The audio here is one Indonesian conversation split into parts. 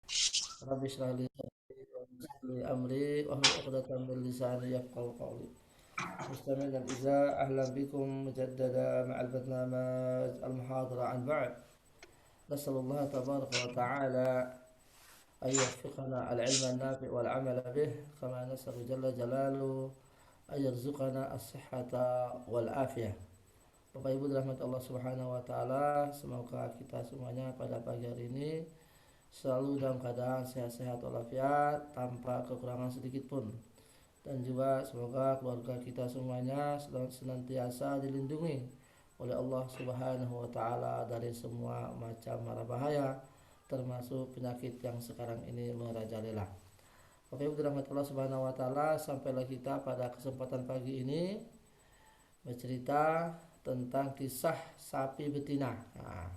Rabbi shrah li sadri wa yassir li amri wahlul 'uqdatam min lisani yafqahu qawli. Mustami'in al-izah ahlan bikum mujaddada ma'al barnamaj al-muhadara an ba'd. Nasallallahu tabaraka wa ta'ala an yuwaffiqana al-'ilma an-nafi' wal 'amala bih kama nasalu jalla jalaluhu an yarzuqana as-sihhata wal afiyah. Bapak Ibu dirahmati Allah Subhanahu wa taala, semoga kita semuanya pada pagi hari ini selalu dalam keadaan sehat-sehat walafiat tanpa kekurangan sedikit pun, dan juga semoga keluarga kita semuanya senantiasa dilindungi oleh Allah Subhanahu wa taala dari semua macam mara bahaya, termasuk penyakit yang sekarang ini merajalela. Bapak Ibu dirahmati Allah Subhanahu wa taala, sampailah kita pada kesempatan pagi ini bercerita tentang kisah sapi betina. Nah,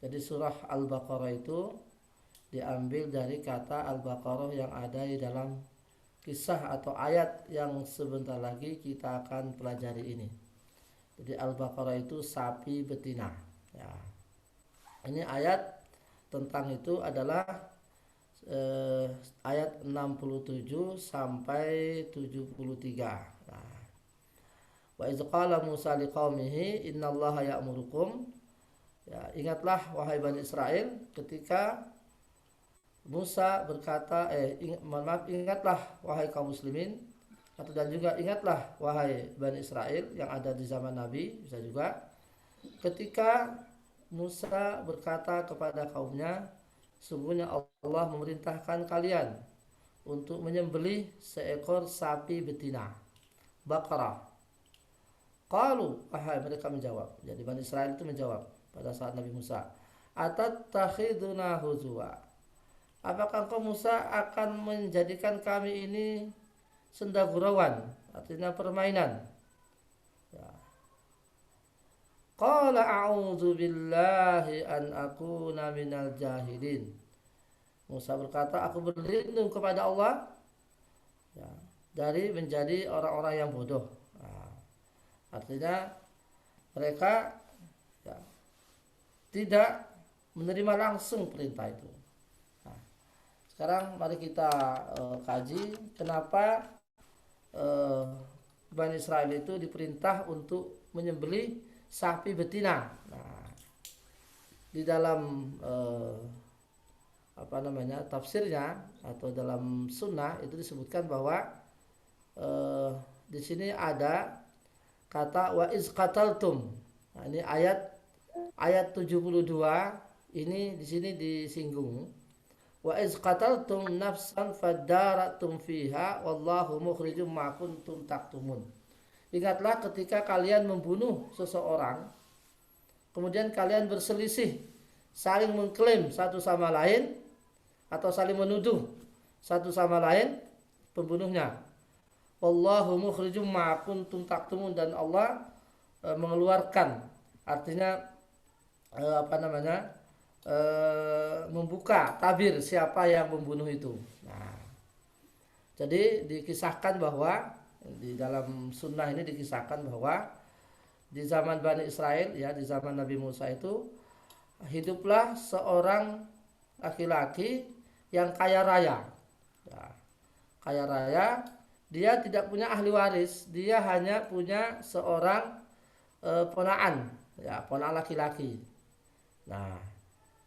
jadi surah Al-Baqarah itu diambil dari kata Al-Baqarah yang ada di dalam kisah atau ayat yang sebentar lagi kita akan pelajari ini. Jadi Al-Baqarah itu sapi betina. Ya. Ini ayat tentang itu adalah ayat 67 sampai 73. Nah, wa iz qala Musa liqaumihi innallaha ya'murukum. Ya, ingatlah wahai Bani Israel ketika Musa berkata, ingatlah wahai kaum muslimin, atau dan juga ingatlah wahai Bani Israel yang ada di zaman Nabi, bisa juga ketika Musa berkata kepada kaumnya, sungguhnya Allah memerintahkan kalian untuk menyembelih seekor sapi betina, Baqarah. Qalu, wahai mereka menjawab. Jadi Bani Israel itu menjawab pada saat Nabi Musa, atattakhiduna huzwa. Apakah engkau Musa akan menjadikan kami ini senda gurauan, artinya permainan? Ya. Qala a'udzu billahi an akuna minal jahilin. Musa berkata, aku berlindung kepada Allah, ya, dari menjadi orang-orang yang bodoh. Nah, artinya mereka, ya, tidak menerima langsung perintah itu. Nah, sekarang mari kita kaji kenapa uh, Bani Israel itu diperintah untuk menyembelih sapi betina. Nah, di dalam apa namanya tafsirnya atau dalam sunnah itu disebutkan bahwa di sini ada kata wa iz qataltum. Nah, ini ayat 72 ini di sini disinggung. Wa iz qataltum nafsan fadaratum fiha wallahu mukhrijum ma kuntum taktumun. Ingatlah ketika kalian membunuh seseorang, kemudian kalian berselisih, saling mengklaim satu sama lain atau saling menuduh satu sama lain pembunuhnya. Wallahu mukhrijum ma kuntum taktumun, dan Allah mengeluarkan, artinya apa namanya? Membuka tabir siapa yang membunuh itu. Nah, jadi dikisahkan bahwa di dalam sunnah ini dikisahkan bahwa di zaman Bani Israel, ya, di zaman Nabi Musa itu hiduplah seorang laki-laki yang kaya raya. Ya, kaya raya, dia tidak punya ahli waris, dia hanya punya seorang ponaan, ya, ponaan laki-laki. Nah,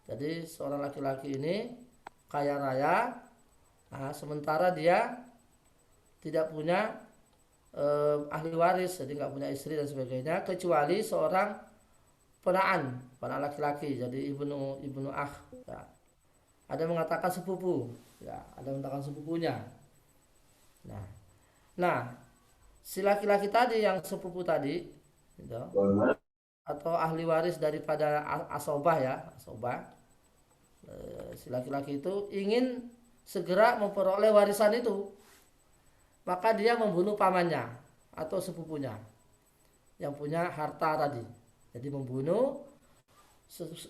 jadi seorang laki-laki ini kaya raya, nah, sementara dia tidak punya ahli waris, jadi nggak punya istri dan sebagainya, kecuali seorang ponaan laki-laki, jadi ibnu ibnu akh. Ya. Ada yang mengatakan sepupu, ya, ada yang mengatakan sepupunya. Nah, nah, si laki-laki tadi yang sepupu tadi, gitu, atau ahli waris daripada asobah, ya, asobah, si laki-laki itu ingin segera memperoleh warisan itu, maka dia membunuh pamannya atau sepupunya yang punya harta tadi. Jadi membunuh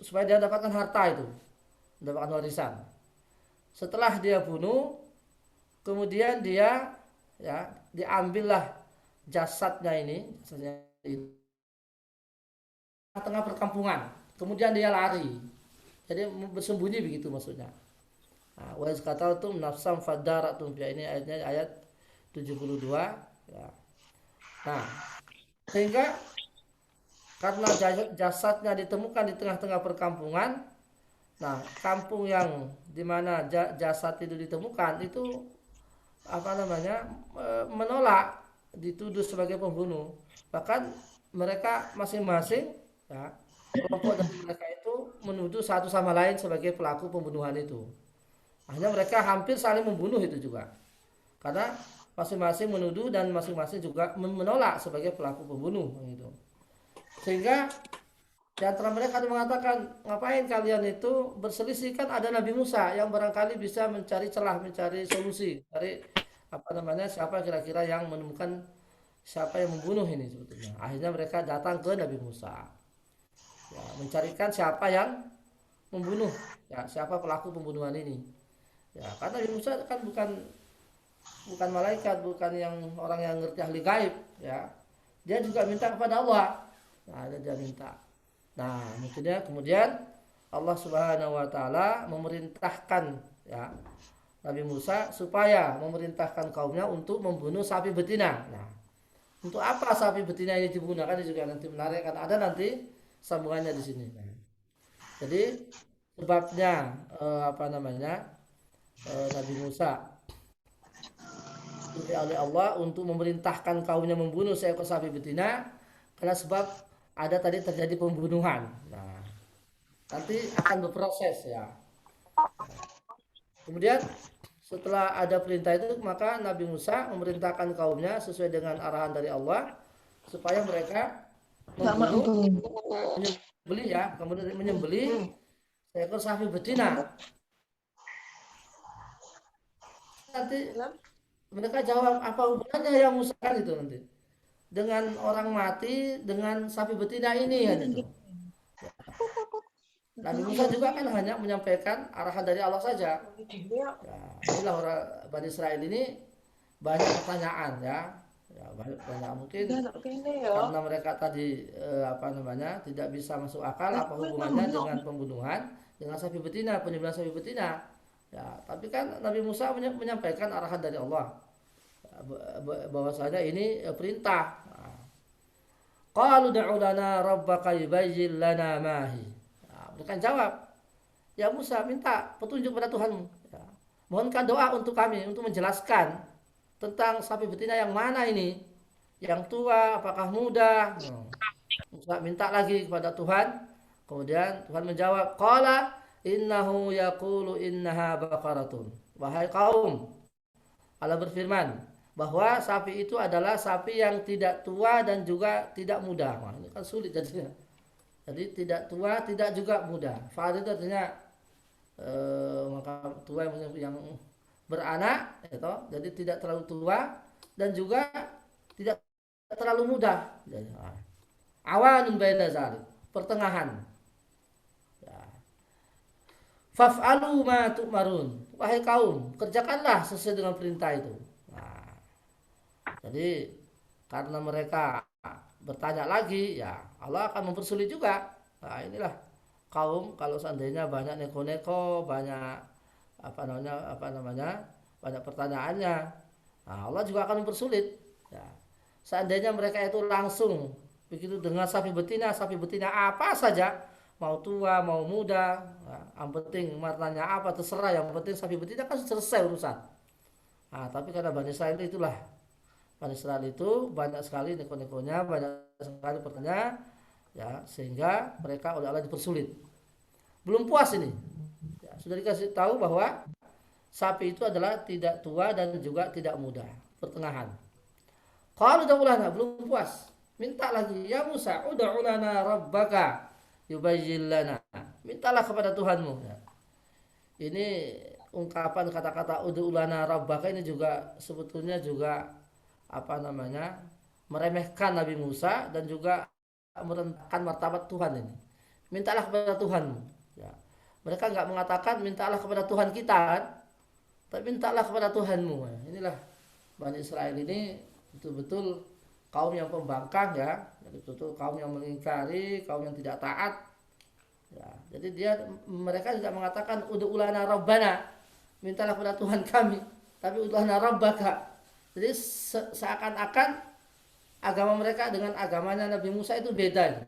supaya dia dapatkan harta itu, mendapatkan warisan. Setelah dia bunuh, kemudian dia, ya, diambillah jasadnya ini, tengah perkampungan. Kemudian dia lari. Jadi bersembunyi begitu maksudnya. Wa iz qataltum nafsan fadaratum fiha, ini ayatnya ayat 72 ya. Nah, sehingga karena jasadnya ditemukan di tengah-tengah perkampungan, nah kampung yang dimana jasad itu ditemukan itu apa namanya menolak dituduh sebagai pembunuh. Bahkan mereka masing-masing ya, kelompok dari mereka itu menuduh satu sama lain sebagai pelaku pembunuhan itu. Akhirnya mereka hampir saling membunuh itu juga. Karena masing-masing menuduh dan masing-masing juga menolak sebagai pelaku pembunuh gitu. Sehingga di antara mereka ada mengatakan, ngapain kalian itu berselisih, kan ada Nabi Musa yang barangkali bisa mencari celah, mencari solusi, cari apa namanya siapa kira-kira yang menemukan siapa yang membunuh ini sebetulnya. Akhirnya mereka datang ke Nabi Musa, ya, mencarikan siapa yang membunuh, ya, siapa pelaku pembunuhan ini. Ya, karena Nabi Musa kan bukan bukan malaikat, bukan yang orang yang ngerti ahli gaib, ya. Dia juga minta kepada Allah. Nah, dia minta. Nah, kemudian Allah Subhanahu wa taala memerintahkan ya Nabi Musa supaya memerintahkan kaumnya untuk membunuh sapi betina. Nah, untuk apa sapi betina ini dibunuh? Kan juga nanti menarik, kan ada nanti sambungannya di sini. Jadi sebabnya apa namanya Nabi Musa oleh Allah untuk memerintahkan kaumnya membunuh seekor sapi betina karena sebab ada tadi terjadi pembunuhan. Nah, nanti akan berproses ya. Kemudian setelah ada perintah itu maka Nabi Musa memerintahkan kaumnya sesuai dengan arahan dari Allah supaya mereka menyembelih ya, kemudian menyembelih seekor sapi betina. Nanti mereka jawab, apa hubungannya ya Musa kan itu nanti dengan orang mati dengan sapi betina ini kan itu. Nabi Musa juga kan hanya menyampaikan arahan dari Allah saja. Ya, inilah orang Bani Israel ini banyak pertanyaan ya. Ya, banyak mungkin karena mereka tadi apa namanya tidak bisa masuk akal apa hubungannya dengan pembunuhan dengan sapi betina, penyembelihan sapi betina. Ya, tapi kan Nabi Musa menyampaikan arahan dari Allah bahwasanya ini perintah. Qalu da'u lana rabbaka yubayyin lana ma hi. Mereka jawab, ya Musa minta petunjuk pada Tuhanmu. Ya. Mohonkan doa untuk kami untuk menjelaskan tentang sapi betina yang mana ini, yang tua, apakah muda. Musa minta lagi kepada Tuhan. Kemudian Tuhan menjawab, qala innahu yaqulu innaha baqaratun. Wahai kaum, Allah berfirman bahwa sapi itu adalah sapi yang tidak tua dan juga tidak muda. Wah, ini kan sulit jadinya. Jadi tidak tua, tidak juga muda. Fa'ad itu artinya maka tua yang beranak, gitu. Jadi tidak terlalu tua dan juga tidak terlalu muda. Awanun baina zalik, pertengahan. Ya. Faf'alu ma tu'marun. Wahai kaum, kerjakanlah sesuai dengan perintah itu. Nah, jadi karena mereka bertanya lagi, ya Allah akan mempersulit juga. Nah, inilah kaum kalau seandainya banyak neko-neko, banyak apa namanya, banyak pertanyaannya, nah, Allah juga akan mempersulit. Ya. Seandainya mereka itu langsung begitu dengan sapi betina apa saja, mau tua, mau muda, nah, yang penting martanya apa terserah, yang penting sapi betina kan selesai urusan. Nah, tapi karena Bani Israel itulah Bani Israel itu banyak sekali neko-nekonya, banyak sekali pertanyaan, ya sehingga mereka oleh Allah dipersulit. Belum puas ini, ya, sudah dikasih tahu bahwa sapi itu adalah tidak tua dan juga tidak muda, pertengahan. Kalau udah ulana belum puas, minta lagi, ya Musa, udah ulana rabbaka yubayyin lana. Mintalah kepada Tuhanmu. Ya. Ini ungkapan kata-kata udah ulana rabbaka ini juga sebetulnya juga apa namanya meremehkan Nabi Musa dan juga merendahkan martabat Tuhan ini. Mintalah kepada Tuhanmu. Ya. Mereka nggak mengatakan mintalah kepada Tuhan kita, kan? Tapi mintalah kepada Tuhanmu. Ya. Inilah Bani Israel ini betul-betul kaum yang pembangkang ya, jadi betul-betul kaum yang mengingkari, kaum yang tidak taat. Ya. Jadi mereka tidak mengatakan udu ulana rabbana. mintalah kepada Tuhan kami, tapi ud'ulana rabbaka. Jadi seakan-akan agama mereka dengan agamanya Nabi Musa itu beda.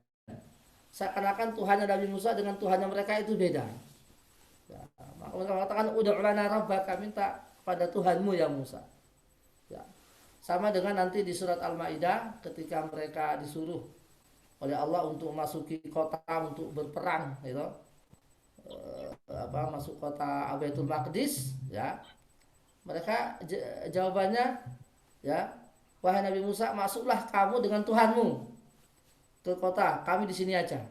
Seakan-akan Tuhannya Nabi Musa dengan Tuhannya mereka itu beda. Ya, maka mereka mengatakan ud'ulana rabbaka, minta kepada Tuhanmu ya Musa. Ya. Sama dengan nanti di surat Al-Maidah ketika mereka disuruh oleh Allah untuk masuki kota untuk berperang, gitu. Masuk kota Baitul Maqdis, ya. Mereka jawabannya, ya, wahai Nabi Musa, masuklah kamu dengan Tuhanmu ke kota, kami di sini aja.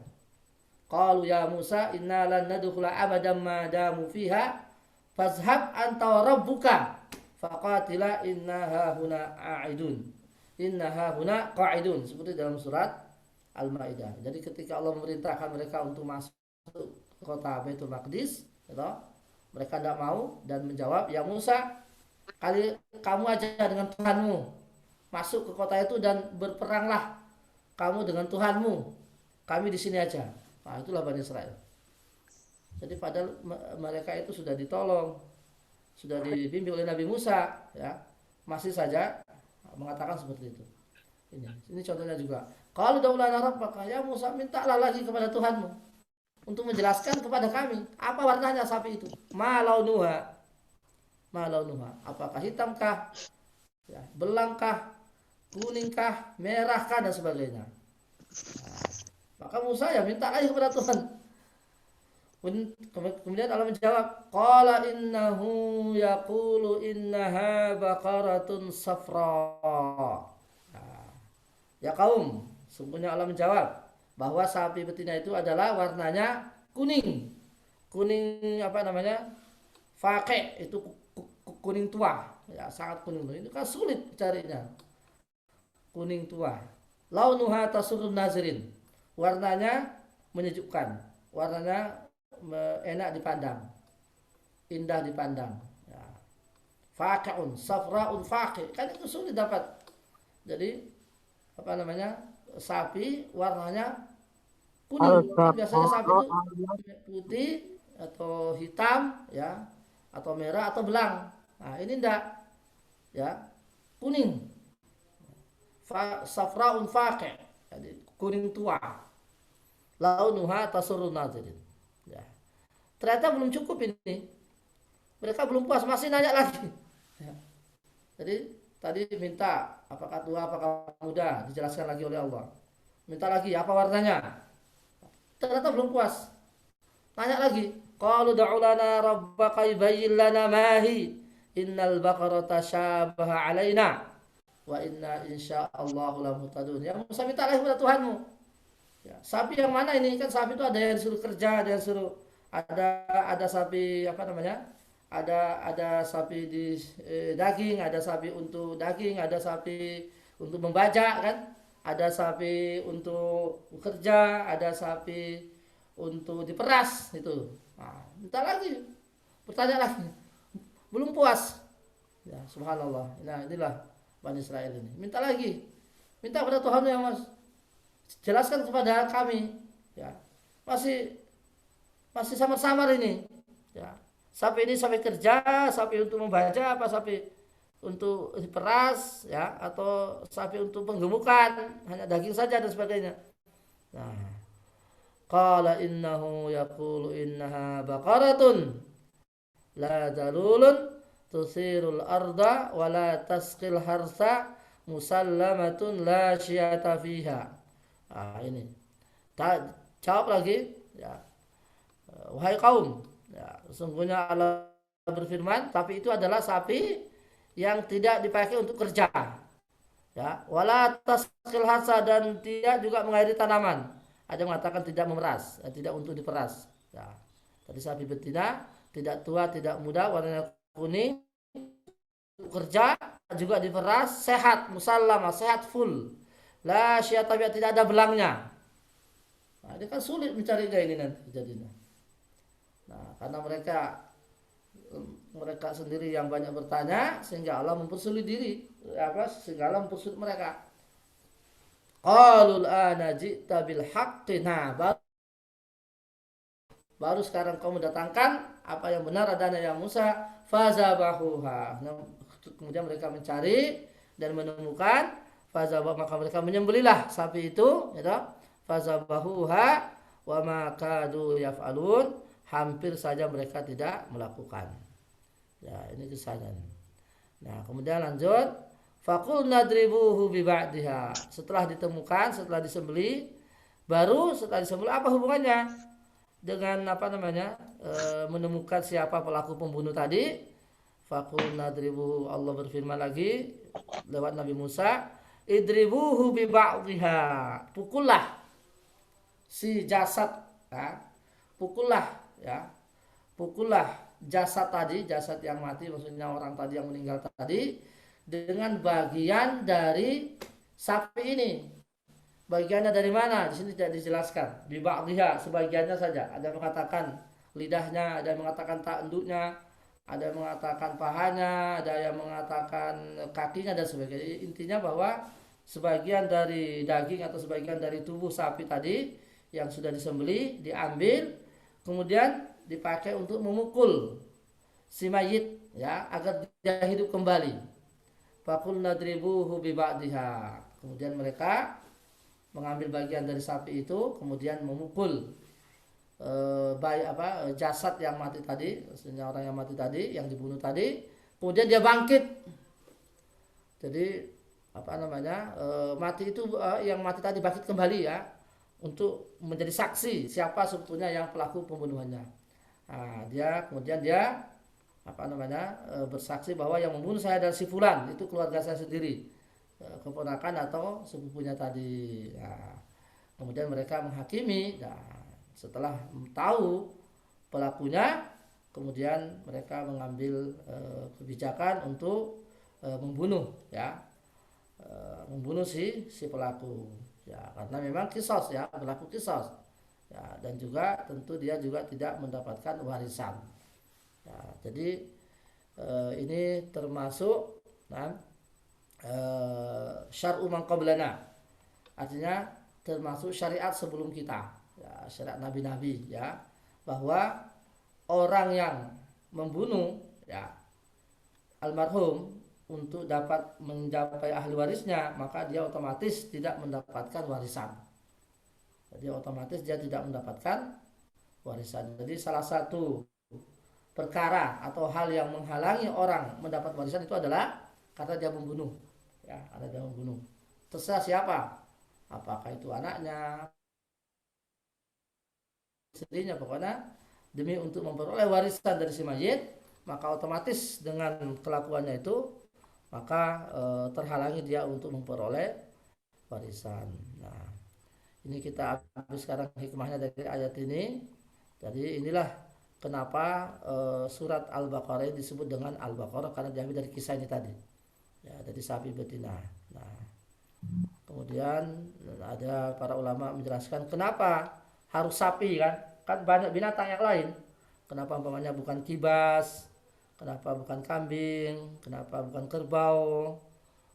Qalu ya Musa inna lan nadkhula abadan ma damu fiha fazhab anta wa rabbuka faqatila innaha huna a'idun. Innaha huna qa'idun, seperti dalam surat Al-Maidah. Jadi ketika Allah memerintahkan mereka untuk masuk ke kota Baitul Maqdis, gitu, mereka tidak mau dan menjawab, ya Musa, kamu aja dengan Tuhanmu masuk ke kota itu dan berperanglah kamu dengan Tuhanmu, kami di sini aja. Nah, itulah Bani Israel. Jadi padahal mereka itu sudah ditolong, sudah dibimbing oleh Nabi Musa, ya, masih saja mengatakan seperti itu. Ini contohnya juga. Kalau daulah rabbaka, ya Musa, mintalah lagi kepada Tuhanmu untuk menjelaskan kepada kami apa warnanya sapi itu. Ma launuha, apakah hitamkah, ya, belangkah, kuningkah, merahkah, dan sebagainya. Nah, maka Musa ya minta lagi kepada Tuhan. Kemudian Allah menjawab, qala innahu yaqulu innaha baqaratun safra. Ya kaum, sungguhnya Allah menjawab bahwa sapi betina itu adalah warnanya kuning. Kuning faqih, itu kuning tua, ya, sangat kuning. Itu kan sulit carinya. Kuning tua. Launuha tasurrun nazirin. Warnanya menyejukkan. Warnanya enak dipandang. Indah dipandang. Ya. Faqihun, safraun faqih. Kan itu sulit dapat. Jadi sapi warnanya kuning. Biasanya sapi itu putih atau hitam, ya, atau merah atau belang. Nah, ini enggak, ya, kuning. Safraun faqih, jadi kuning tua. Launuha tasurrun nazirin. Ya. Ternyata belum cukup ini. Mereka belum puas, masih nanya lagi. Ya. Jadi tadi minta apakah tua, apakah muda, dijelaskan lagi oleh Allah. Minta lagi apa warnanya. Ternyata belum puas. Tanya lagi. Qalu da'u lana rabbaka yubayyin lana ma hi. Innal baqarata syabaha alaina wa inna insyaallahu lamuhtadun. Ya Musa, minta lagi kepada Tuhanmu. Ya, sapi yang mana ini? Kan sapi itu ada yang disuruh kerja, ada yang suruh ada sapi ada sapi di daging, ada sapi untuk daging, ada sapi untuk membajak, kan, ada sapi untuk bekerja, ada sapi untuk diperas itu. Nah, minta lagi, bertanya lagi, belum puas. Ya, subhanallah. Nah, inilah Bani Israel ini. Minta lagi, minta kepada Tuhan yang jelaskan kepada kami. Ya, masih samar-samar ini. Ya. Sapi ini sapi kerja, sapi untuk membaca, apa sapi untuk diperas, ya, atau sapi untuk penggemukan, hanya daging saja dan sebagainya. Nah, qala innahu yaqulu innaha baqaratun la dalulun tusirul arda wa la tasqil harsa musallamatun la syiyata fiha. Nah, ini. Jawab lagi, ya. Wahai kaum, ya, sesungguhnya Allah berfirman, sapi itu adalah sapi yang tidak dipakai untuk kerja, ya, wala tasqil hasa, dan tidak juga mengairi tanaman. Ada yang mengatakan tidak memeras, tidak untuk diperas. Ya. Tadi sapi betina, tidak tua, tidak muda, warnanya kuning, untuk kerja, juga diperas, sehat, musallama, sehat full. La syai'ata, tidak ada belangnya. Nah, ini kan sulit mencari ini nanti jadinya. Nah, karena mereka sendiri yang banyak bertanya, sehingga Allah mempersulit sehingga Allah mempersulit mereka. Qalul ana ji'ta bil haqqi. Nah, baru sekarang kau mendatangkan apa yang benar adanya ya Musa, fazabahuha. Nah, kemudian mereka mencari dan menemukan, fazabah, maka mereka menyembelihlah sapi itu, gitu. Fazabahuha wa ma kadu yaf'alun, hampir saja mereka tidak melakukan. Ya, ini kisahnya. Nah, kemudian lanjut, faqul nadribuhu bi ba'diha. Setelah ditemukan, setelah disembelih, baru setelah disembelih apa hubungannya dengan menemukan siapa pelaku pembunuh tadi? Faqul nadribuhu, Allah berfirman lagi lewat Nabi Musa, idribuhu bi ba'diha. Pukullah si jasad, ya. Pukullah, ya. Pukullah jasad tadi, jasad yang mati, maksudnya orang tadi yang meninggal tadi, dengan bagian dari sapi ini. Bagiannya dari mana? Di sini tidak dijelaskan. Bi ba'dhiha, sebagiannya saja. Ada yang mengatakan lidahnya, ada yang mengatakan tanduknya, ada yang mengatakan pahanya, ada yang mengatakan kakinya dan sebagainya. Intinya bahwa sebagian dari daging atau sebagian dari tubuh sapi tadi yang sudah disembelih diambil, kemudian dipakai untuk memukul si mayit, ya, agar dia hidup kembali. Faqul nadribuhu bi ba'dhiha. Kemudian mereka mengambil bagian dari sapi itu, kemudian memukul jasad yang mati tadi, maksudnya orang yang mati tadi, yang dibunuh tadi, kemudian dia bangkit. Jadi mati itu, yang mati tadi bangkit kembali, ya, untuk menjadi saksi siapa sebetulnya yang pelaku pembunuhannya. Nah, kemudian dia bersaksi bahwa yang membunuh saya adalah si fulan, itu keluarga saya sendiri, keponakan atau sepupunya tadi. Nah, kemudian mereka menghakimi. Nah, setelah tahu pelakunya, kemudian mereka mengambil kebijakan untuk membunuh, ya, membunuh si pelaku, ya, karena memang kisos, ya, berlaku kisos, ya, dan juga tentu dia juga tidak mendapatkan warisan. Ya, jadi ini termasuk syar'u man qablana, artinya termasuk syariat sebelum kita, ya, syariat nabi-nabi, ya, bahwa orang yang membunuh, ya, almarhum untuk dapat mencapai ahli warisnya, maka dia otomatis tidak mendapatkan warisan. Jadi otomatis dia tidak mendapatkan warisan. Jadi salah satu perkara atau hal yang menghalangi orang mendapat warisan itu adalah karena dia membunuh, ya, karena dia membunuh. Terserah siapa, apakah itu anaknya, istrinya, pokoknya demi untuk memperoleh warisan dari si mayit, maka otomatis dengan kelakuannya itu maka terhalangi dia untuk memperoleh warisan. Nah, ini kita habis sekarang hikmahnya dari ayat ini. Jadi inilah kenapa surat Al-Baqarah disebut dengan Al-Baqarah, karena diambil dari kisah ini tadi, ya, dari sapi betina. Nah, kemudian ada para ulama menjelaskan kenapa harus sapi, kan banyak binatang yang lain, kenapa umpamanya bukan kibas, kenapa bukan kambing, kenapa bukan kerbau,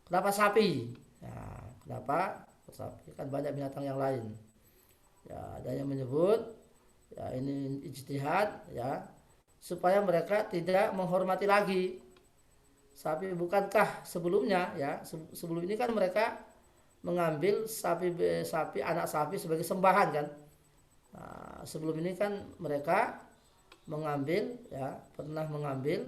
kenapa sapi, ya, kenapa sapi, kan banyak binatang yang lain, ya. Ada yang menyebut, ya, ini ijtihad, ya, supaya mereka tidak menghormati lagi sapi. Bukankah sebelumnya, ya, sebelum ini kan mereka mengambil sapi anak sapi sebagai sembahan, kan. Nah, sebelum ini kan mereka pernah mengambil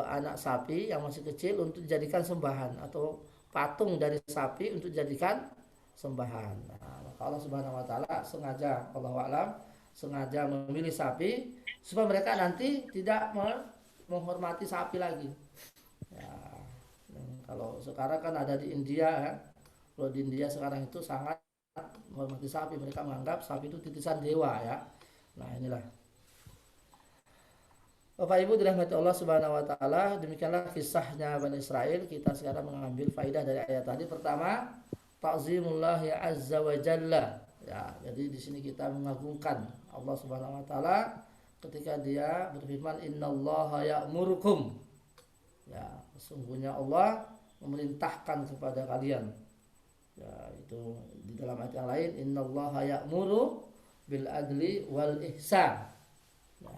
anak sapi yang masih kecil untuk dijadikan sembahan, atau patung dari sapi untuk dijadikan sembahan. Nah, maka Allah Subhanahu Wa Taala sengaja memilih sapi supaya mereka nanti tidak menghormati sapi lagi. Ya, kalau sekarang kan ada di India, ya. Kalau di India sekarang itu sangat menghormati sapi, mereka menganggap sapi itu titisan dewa, ya. Nah, inilah Bapak Ibu dirahmati Allah Subhanahu Wa Taala, demikianlah kisahnya Bani Israel. Kita sekarang mengambil faidah dari ayat tadi. Pertama, ta'zimullah ya azza wa jalla, ya. Jadi di sini kita mengagungkan Allah Subhanahu Wa Taala ketika Dia berfirman innallaha ya'murukum, ya, sesungguhnya Allah memerintahkan kepada kalian, ya, itu di dalam ayat yang lain innallaha ya'muru bil adli wal ihsan, ya.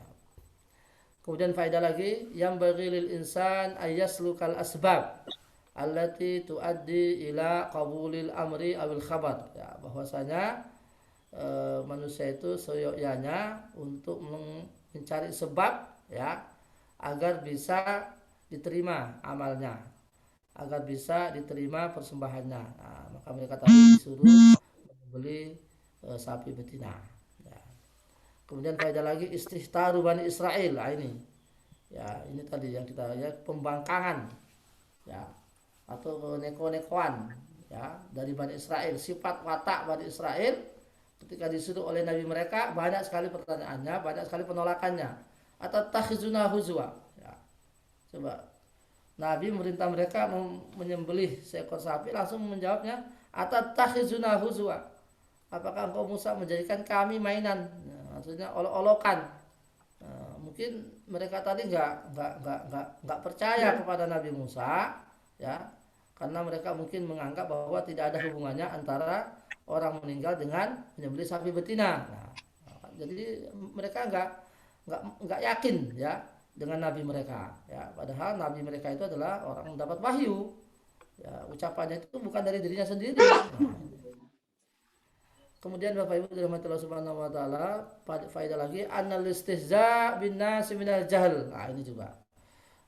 Kemudian faedah lagi, yang bagilil insan ayaslukal asbab allati tuaddi ila qabulil amri awil khabar. Ya, bahwasanya manusia itu seyogyanya untuk mencari sebab, ya, agar bisa diterima amalnya, agar bisa diterima persembahannya. Nah, maka mereka tadi disuruh membeli sapi betina. Ya. Kemudian faedah lagi istihtaru Bani Israel. Nah, ini tadi yang kita lihat, pembangkangan, ya, atau neko-nekoan, ya, dari Bani Israel. Sifat watak Bani Israel ketika disuruh oleh Nabi mereka, banyak sekali pertanyaannya, banyak sekali penolakannya. Atau takhizuna huzwa, ya. Coba Nabi memerintah mereka menyembelih seekor sapi, langsung menjawabnya, atau takhizuna huzwa, apakah engkau Musa menjadikan kami mainan? Nah, maksudnya olok-olokan. Nah, mungkin mereka tadi nggak percaya kepada Nabi Musa, ya, karena mereka mungkin menganggap bahwa tidak ada hubungannya antara orang meninggal dengan menyembelih sapi betina. Nah, jadi mereka nggak yakin, ya, dengan Nabi mereka, ya, padahal Nabi mereka itu adalah orang yang mendapat wahyu, ya, ucapannya itu bukan dari dirinya sendiri. Nah, kemudian Bapak Ibu dirahmati Allah Subhanahu wa taala, faedah lagi annal istihza bin nas minal jahl. Nah, ini juga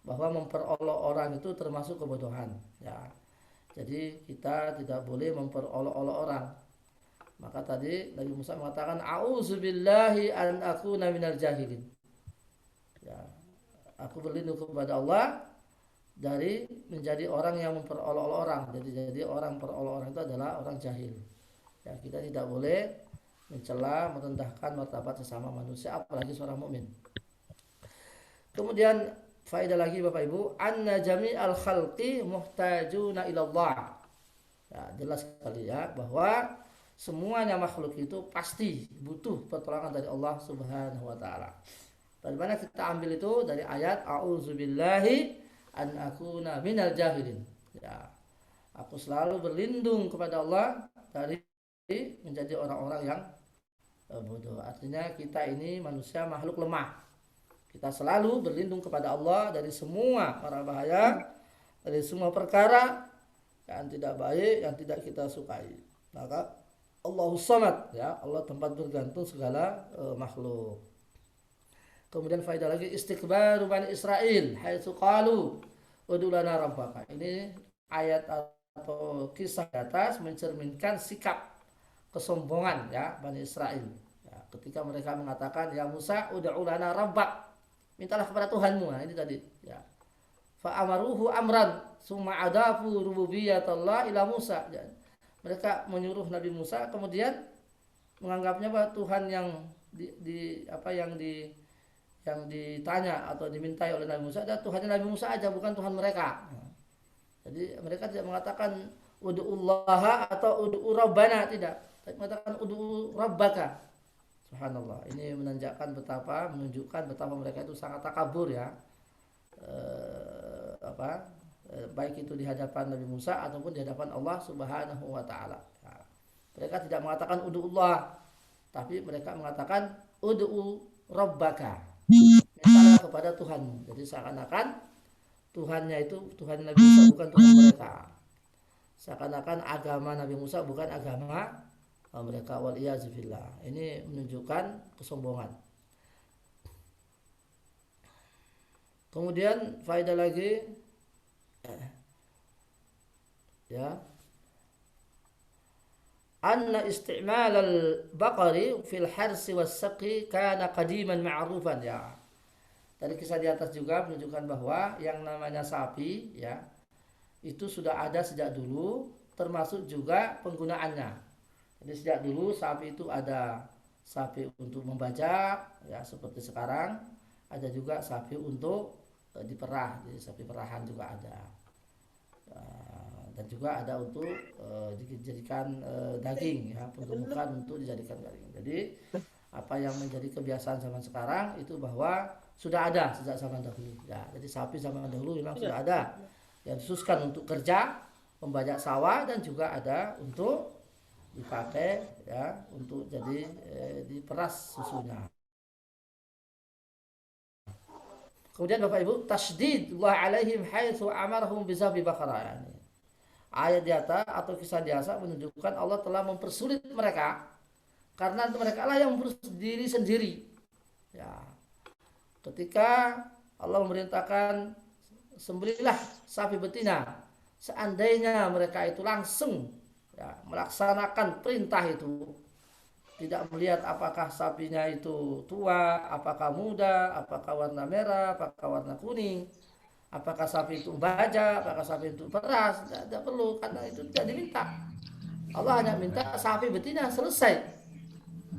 bahwa memperolok orang itu termasuk kebodohan, ya. Jadi kita tidak boleh memperolok-olok orang. Maka tadi Nabi Musa mengatakan a'udzubillahi an akuna minal jahilin. Ya, aku berlindung kepada Allah dari menjadi orang yang memperolok-olok orang. Jadi orang perolok orang itu adalah orang jahil. Ya, kita tidak boleh mencela, merendahkan martabat sesama manusia, apalagi seorang mukmin. Kemudian faedah lagi Bapak Ibu, anna jami'al khalqi muhtajuna ila Allah. Ya, jelas sekali, ya, bahwa semuanya makhluk itu pasti butuh pertolongan dari Allah Subhanahu wa taala. Dari mana kita ambil itu? Dari ayat a'udzubillahi an akuna minal jahilin. Ya. Aku selalu berlindung kepada Allah dari menjadi orang-orang yang bodoh. Artinya kita ini manusia makhluk lemah. Kita selalu berlindung kepada Allah dari semua mara bahaya, dari semua perkara yang tidak baik, yang tidak kita sukai. Maka Allahus Samad, ya, Allah tempat bergantung segala makhluk. Kemudian faedah lagi istikbaru Bani Israel haitsu qalu ud'u lana rabbaka. Ini ayat atau kisah di atas mencerminkan sikap kesombongan, ya, Bani Israel. Ya, ketika mereka mengatakan, ya Musa ud'u lana rabbak, mintalah kepada Tuhanmu. Nah, ini tadi, ya. Fa amaruhu amran summa adafu rububiyatallah ila Musa. Ya. Mereka menyuruh Nabi Musa, kemudian menganggapnya bahwa Tuhan yang yang ditanya atau dimintai oleh Nabi Musa adalah Tuhannya Nabi Musa aja, bukan Tuhan mereka. Jadi mereka tidak mengatakan ud'ullaha atau ud'u rabbana, tidak. Tapi mengatakan ud'u rabbaka. Subhanallah. Ini menunjukkan betapa mereka itu sangat takabur, ya. Baik itu di hadapan Nabi Musa ataupun di hadapan Allah Subhanahu wa taala. Nah, mereka tidak mengatakan ud'ullah, tapi mereka mengatakan ud'u rabbaka. Mintalah kepada Tuhanmu. Jadi seakan-akan Tuhannya itu Tuhan Nabi Musa, bukan Tuhan mereka. Seakan-akan agama Nabi Musa bukan agama mereka, wal iyazillah. Ini menunjukkan kesombongan. Kemudian faedah lagi, ya, anna isti'mal al-baqari fil harsi was-saqi kana qadiman ma'rufan, ya. Dari kisah di atas juga menunjukkan bahwa yang namanya sapi, ya, itu sudah ada sejak dulu, termasuk juga penggunaannya. Jadi sejak dulu sapi itu ada sapi untuk membajak, ya, seperti sekarang. Ada juga sapi untuk diperah, jadi sapi perahan juga ada. Dan juga ada untuk dijadikan daging, ya, penggemukan untuk dijadikan daging. Jadi apa yang menjadi kebiasaan zaman sekarang itu bahwa sudah ada sejak zaman dahulu, ya. Jadi sapi zaman dahulu memang sudah ada yang dikhususkan untuk kerja, membajak sawah, dan juga ada untuk dipakai, ya, untuk jadi diperas susunya. Kemudian Bapak Ibu, tasydid wa alaihim haitsu amarahum bizabi baqarah. Ayat di atas atau kisah di atas menunjukkan Allah telah mempersulit mereka karena mereka lah yang mempersulit diri sendiri. Ya. Ketika Allah memerintahkan sembelihlah sapi betina, seandainya mereka itu langsung ya, melaksanakan perintah itu, tidak melihat apakah sapinya itu tua, apakah muda, apakah warna merah, apakah warna kuning, apakah sapi itu baja, apakah sapi itu peras, tidak perlu karena itu tidak diminta. Allah hanya minta sapi betina, selesai.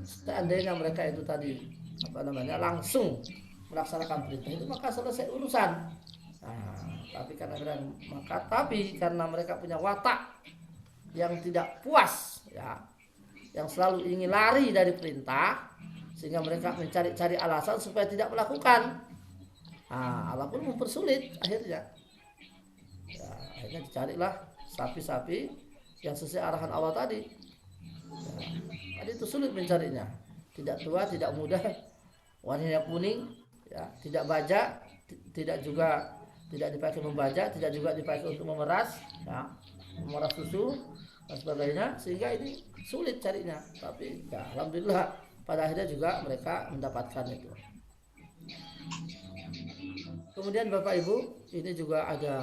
Seandainya mereka itu tadi langsung melaksanakan perintah itu, maka selesai urusan. Nah, karena mereka punya watak yang tidak puas, ya, yang selalu ingin lari dari perintah, sehingga mereka mencari-cari alasan supaya tidak melakukan. Nah, Allah pun mempersulit akhirnya. Ya, akhirnya dicarilah sapi-sapi yang sesuai arahan Allah tadi. Ya, tadi itu sulit mencarinya. Tidak tua, tidak muda, warnanya kuning, ya, tidak baja, tidak dipakai membaja, tidak juga dipakai untuk memeras, ya, memeras susu dan sebagainya, sehingga ini sulit carinya. Tapi ya, alhamdulillah pada akhirnya juga mereka mendapatkan itu. Kemudian Bapak Ibu, ini juga ada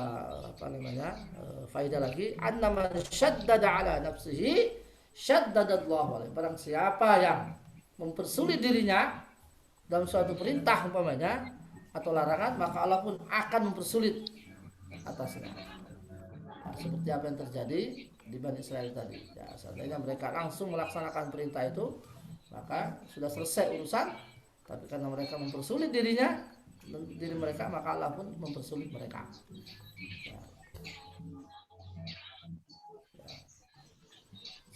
faedah lagi, annama syaddada ala nafsihi syaddadallahu alaihi. Barang siapa yang mempersulit dirinya dalam suatu perintah umpamanya atau larangan, maka Allah pun akan mempersulit atasnya. Nah, seperti apa yang terjadi di Bani Israel tadi. Ya, seandainya mereka langsung melaksanakan perintah itu, maka sudah selesai urusan. Tapi karena mereka mempersulit diri mereka, maka Allah pun mempersulit mereka. Ya. Ya.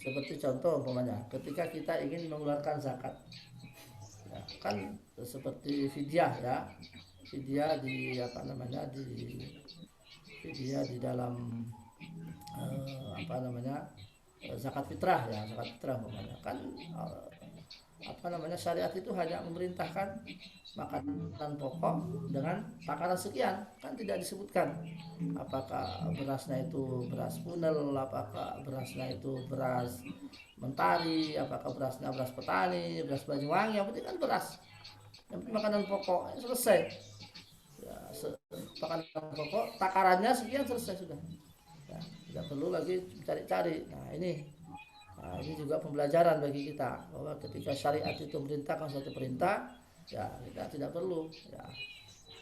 Seperti contoh umpamanya, ketika kita ingin mengeluarkan zakat, ya, kan seperti fidyah, ya, fidyah di di dalam zakat fitrah, ya, zakat fitrah umpamanya kan syariat itu hanya memerintahkan makanan pokok dengan takaran sekian, kan tidak disebutkan apakah berasnya itu beras punel, apakah berasnya itu beras mentari, apakah berasnya beras petani, beras Banyuwangi, yang penting kan beras, yang penting makanan pokok, selesai. Ya, makanan pokok takarannya sekian, selesai sudah. Ya, tidak perlu lagi cari-cari. Nah ini juga pembelajaran bagi kita bahwa ketika syariat itu memerintahkan suatu perintah, ya kita tidak perlu, ya,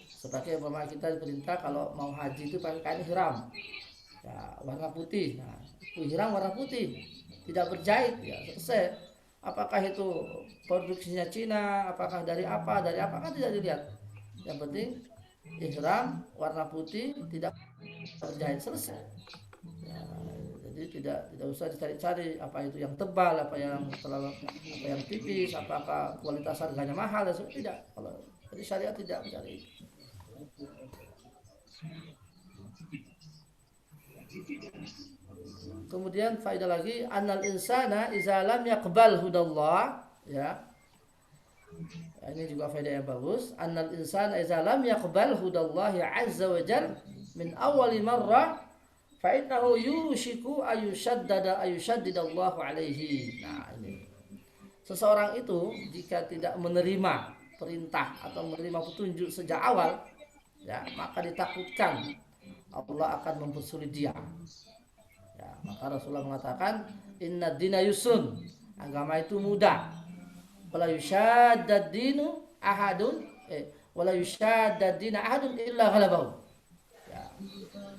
sebagai umpama kita diperintah kalau mau haji itu pakai kain ihram, ya, warna putih. Nah, ihram warna putih, tidak berjahit, ya, selesai. Apakah itu produksinya Cina, apakah dari apa kan tidak dilihat. Yang penting ihram warna putih, tidak berjahit, selesai. Ya, jadi tidak usah dicari-cari apa itu yang tebal, apa yang tipis, apakah kualitas harganya mahal, dan tidak. Jadi syariat tidak mencari itu. Kemudian faedah lagi, annal insana iza lam yaqbal hudallah, ya. Ini juga faedah yang bagus. Annal insana iza lam yaqbal hudallahi azza wa jalla min awwali marrah fa'innahu yushiku ayushaddidallahu alaihi. Nah, ini. Seseorang itu jika tidak menerima perintah atau menerima petunjuk sejak awal, ya, maka ditakutkan Allah akan mempersulit dia. Ya, maka Rasulullah mengatakan, inna dina yusun, agama itu mudah. Wala yushaddad dinu ahadun illa ghalabahu.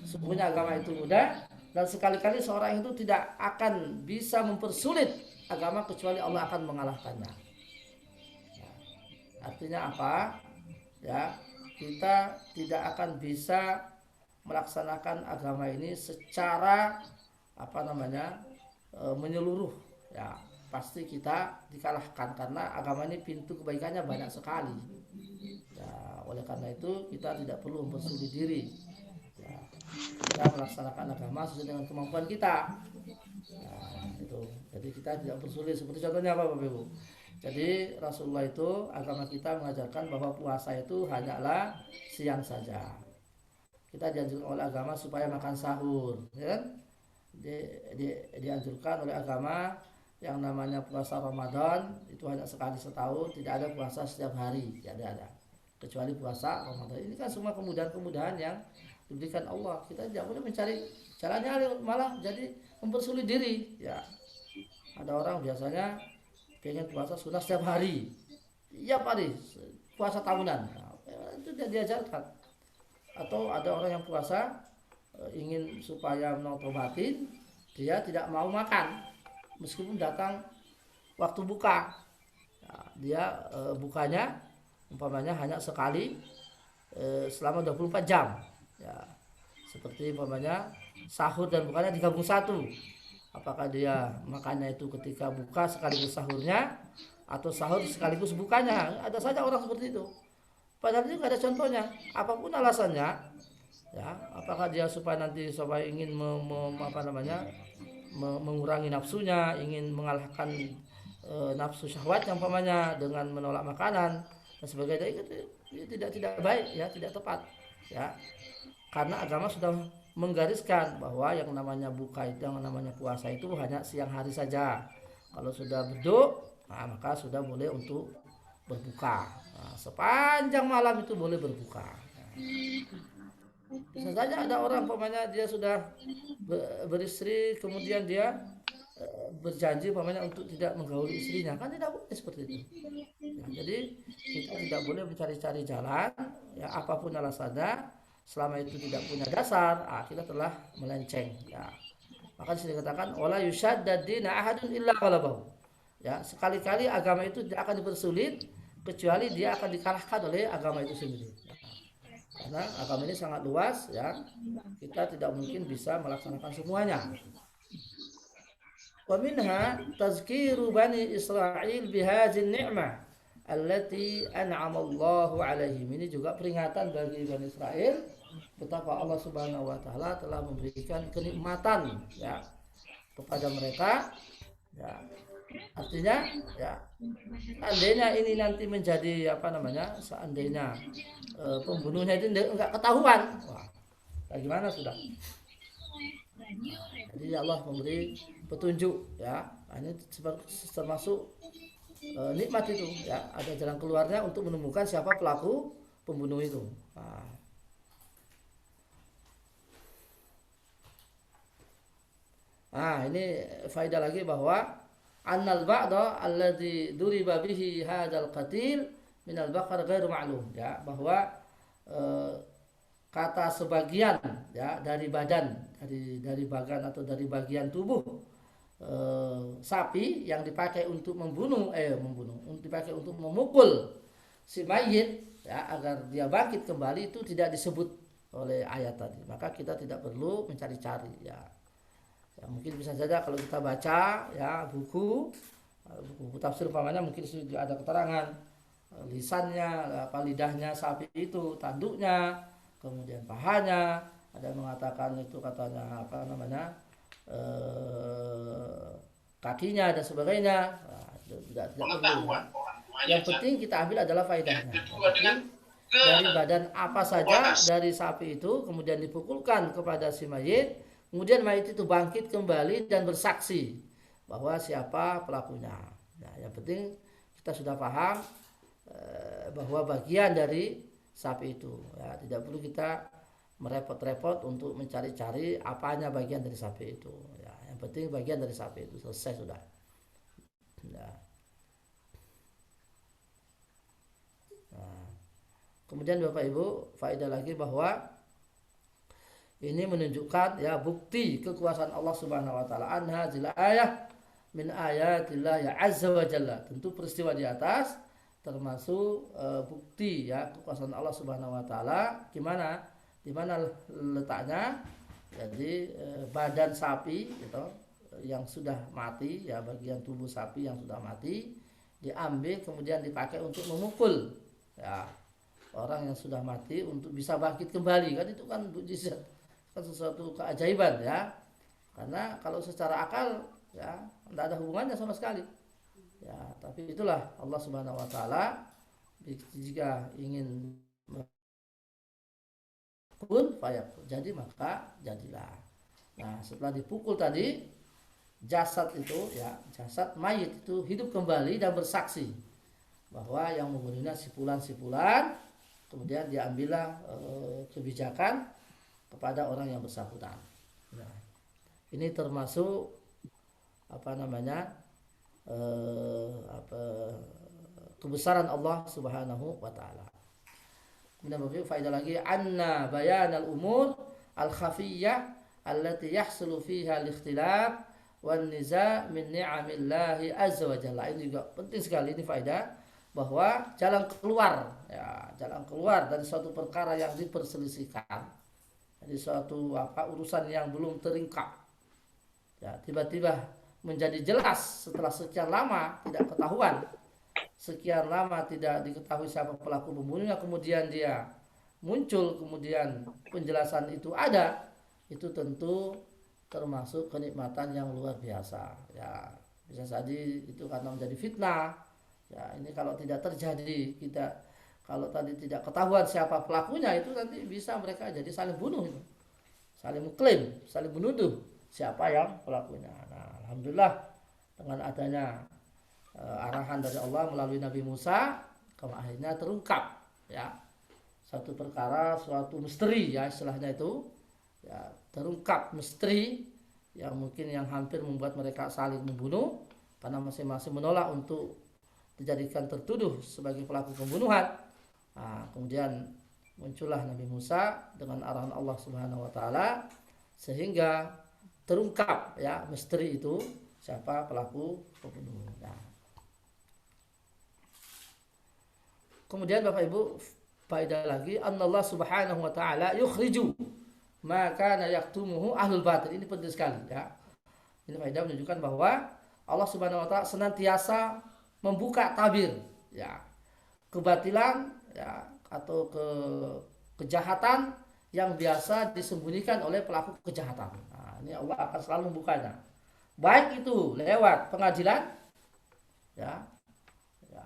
Sesungguhnya agama itu mudah, dan sekali-kali seorang itu tidak akan bisa mempersulit agama kecuali Allah akan mengalahkannya. Artinya apa? Ya, kita tidak akan bisa melaksanakan agama ini secara menyeluruh. Ya, pasti kita dikalahkan karena agama ini pintu kebaikannya banyak sekali. Ya, oleh karena itu kita tidak perlu mempersulit diri. Kita melaksanakan agama sesuai dengan kemampuan kita. Nah, itu. Jadi kita tidak bersulit. Seperti contohnya apa, Bapak Ibu? Jadi Rasulullah itu, agama kita mengajarkan bahwa puasa itu hanyalah siang saja. Kita dianjurkan oleh agama supaya makan sahur, ya kan? Dianjurkan oleh agama yang namanya puasa Ramadan itu hanya sekali setahun, tidak ada puasa setiap hari, tidak ada. Kecuali puasa Ramadan. Ini kan semua kemudahan-kemudahan yang diberikan Allah. Kita tidak boleh mencari caranya, malah jadi mempersulit diri. Ya, ada orang biasanya pengen puasa sunnah setiap hari, iya Pak, puasa tahunan. Nah, itu tidak diajarkan. Atau ada orang yang puasa ingin supaya menaubatin, dia tidak mau makan meskipun datang waktu buka. Nah, dia bukanya umpamanya hanya sekali selama 24 jam. Ya, seperti umpamanya sahur dan bukanya digabung satu. Apakah dia makannya itu ketika buka sekaligus sahurnya, atau sahur sekaligus bukanya? Ada saja orang seperti itu. Padahal itu nggak ada contohnya. Apapun alasannya, ya, apakah dia supaya nanti supaya ingin mengurangi nafsunya, ingin mengalahkan nafsu syahwat yang umpamanya dengan menolak makanan dan sebagainya, itu tidak baik, ya, tidak tepat, ya. Karena agama sudah menggariskan bahwa yang namanya buka itu, yang namanya puasa itu hanya siang hari saja. Kalau sudah beduk, nah, maka sudah boleh untuk berbuka. Nah, sepanjang malam itu boleh berbuka. Nah, bisa saja ada orang umpamanya dia sudah beristri, kemudian dia berjanji umpamanya untuk tidak menggauli istrinya, kan tidak boleh seperti itu. Ya, jadi kita tidak boleh mencari-cari jalan, ya, apapun alasannya. Selama itu tidak punya dasar, kita telah melenceng, ya. Maka disini dikatakan wala yushaddad dina ahadun illa ghalabahu. Ya, sekali-kali agama itu tidak akan dipersulit kecuali dia akan dikalahkan oleh agama itu sendiri. Ya. Karena agama ini sangat luas, ya. Kita tidak mungkin bisa melaksanakan semuanya. Wa minha tazkiru bani Israil bihadzin ni'mah allati an'ama Allahu 'alaihim. Ini juga peringatan bagi Bani Israel betapa Allah Subhanahu wa taala telah memberikan kenikmatan, ya, kepada mereka, ya. Artinya, ya, seandainya ini nanti menjadi seandainya pembunuhnya itu enggak ketahuan, wah, bagaimana sudah. Jadi Allah memberi petunjuk, ya. Ini termasuk nikmat itu, ya, ada jalan keluarnya untuk menemukan siapa pelaku pembunuh itu. Ini faedah lagi bahwa annal ba'da alladhi duriba bihi hadzal qatil minal baqar ghairu ma'lum, ya, bahwa kata sebagian, ya, dari badan, dari bagian atau dari bagian tubuh sapi yang dipakai untuk dipakai untuk memukul si mayit, ya, agar dia bangkit kembali, itu tidak disebut oleh ayat tadi. Maka kita tidak perlu mencari-cari, ya. Ya, mungkin bisa saja kalau kita baca, ya, buku tafsir umpamanya mungkin sudah ada keterangan lisannya, lidahnya sapi itu, tanduknya, kemudian pahanya, ada yang mengatakan itu katanya kakinya dan sebagainya. Tidak perlu, ya. Yang penting kita ambil adalah faedahnya. Dari badan apa saja dari sapi itu kemudian dipukulkan kepada si mayit, kemudian mayit itu bangkit kembali dan bersaksi bahwa siapa pelakunya. Nah, yang penting kita sudah paham bahwa bagian dari sapi itu, ya, tidak perlu kita merepot-repot untuk mencari-cari apanya bagian dari sapi itu, ya. Yang penting bagian dari sapi itu selesai sudah, ya. Nah, kemudian Bapak Ibu, faedah lagi bahwa ini menunjukkan, ya, bukti kekuasaan Allah Subhanahu wa taala. Anha zil ayah min ayatillah, ya, azza wa jalla. Tentu peristiwa di atas termasuk bukti, ya, kekuasaan Allah Subhanahu wa taala. Di mana letaknya? Jadi badan sapi, gitu, yang sudah mati, ya, bagian tubuh sapi yang sudah mati diambil kemudian dipakai untuk memukul, ya, orang yang sudah mati untuk bisa bangkit kembali. Kan itu kan mukjizat, kan sesuatu keajaiban, ya. Karena kalau secara akal, ya, tidak ada hubungannya sama sekali. Ya, tapi itulah Allah Subhanahu wa taala jika ingin kun fayakun. Jadi maka jadilah. Nah, setelah dipukul tadi jasad itu ya, jasad mayit itu hidup kembali dan bersaksi bahwa yang membunuhnya sipulan-sipulan, kemudian diambillah kebijakan kepada orang yang bersangkutan. Nah, ini termasuk apa namanya kebesaran Allah Subhanahu wa taala. Kemudian berikut faedah lagi, anna bayanal umur al khafiyyah allati yahsulu fiha al-ikhtilaf wan niza' min ni'amillahi azza wa jalla. Ini juga penting sekali, ini faedah bahwa jalan keluar ya, jalan keluar dari suatu perkara yang diperselisihkan, dari suatu urusan yang belum teringkap ya, tiba-tiba menjadi jelas setelah sekian lama tidak ketahuan, sekian lama tidak diketahui siapa pelaku pembunuhnya, kemudian dia muncul, kemudian penjelasan itu ada, itu tentu termasuk kenikmatan yang luar biasa ya. Bisa saja itu karena menjadi fitnah ya. Ini kalau tidak terjadi, kita kalau tadi tidak ketahuan siapa pelakunya, itu nanti bisa mereka jadi saling bunuh itu, saling mengklaim, saling menuduh siapa yang pelakunya. Nah, alhamdulillah dengan adanya arahan dari Allah melalui Nabi Musa, akhirnya terungkap ya satu perkara, suatu misteri ya istilahnya itu ya, terungkap misteri yang mungkin yang hampir membuat mereka saling membunuh karena masing-masing menolak untuk dijadikan tertuduh sebagai pelaku pembunuhan. Nah, kemudian muncullah Nabi Musa dengan arahan Allah Subhanahu wa taala sehingga terungkap ya misteri itu siapa pelaku pembunuh. Nah, kemudian Bapak Ibu faedah lagi, Allah Subhanahu wa taala yukhriju ma kana yaktumuhu ahlul batil. Ini penting sekali ya. Ini faedah menunjukkan bahwa Allah Subhanahu wa taala senantiasa membuka tabir ya kebatilan ya atau kejahatan yang biasa disembunyikan oleh pelaku kejahatan. Nah, ini Allah akan selalu membukanya. Baik itu lewat pengadilan ya,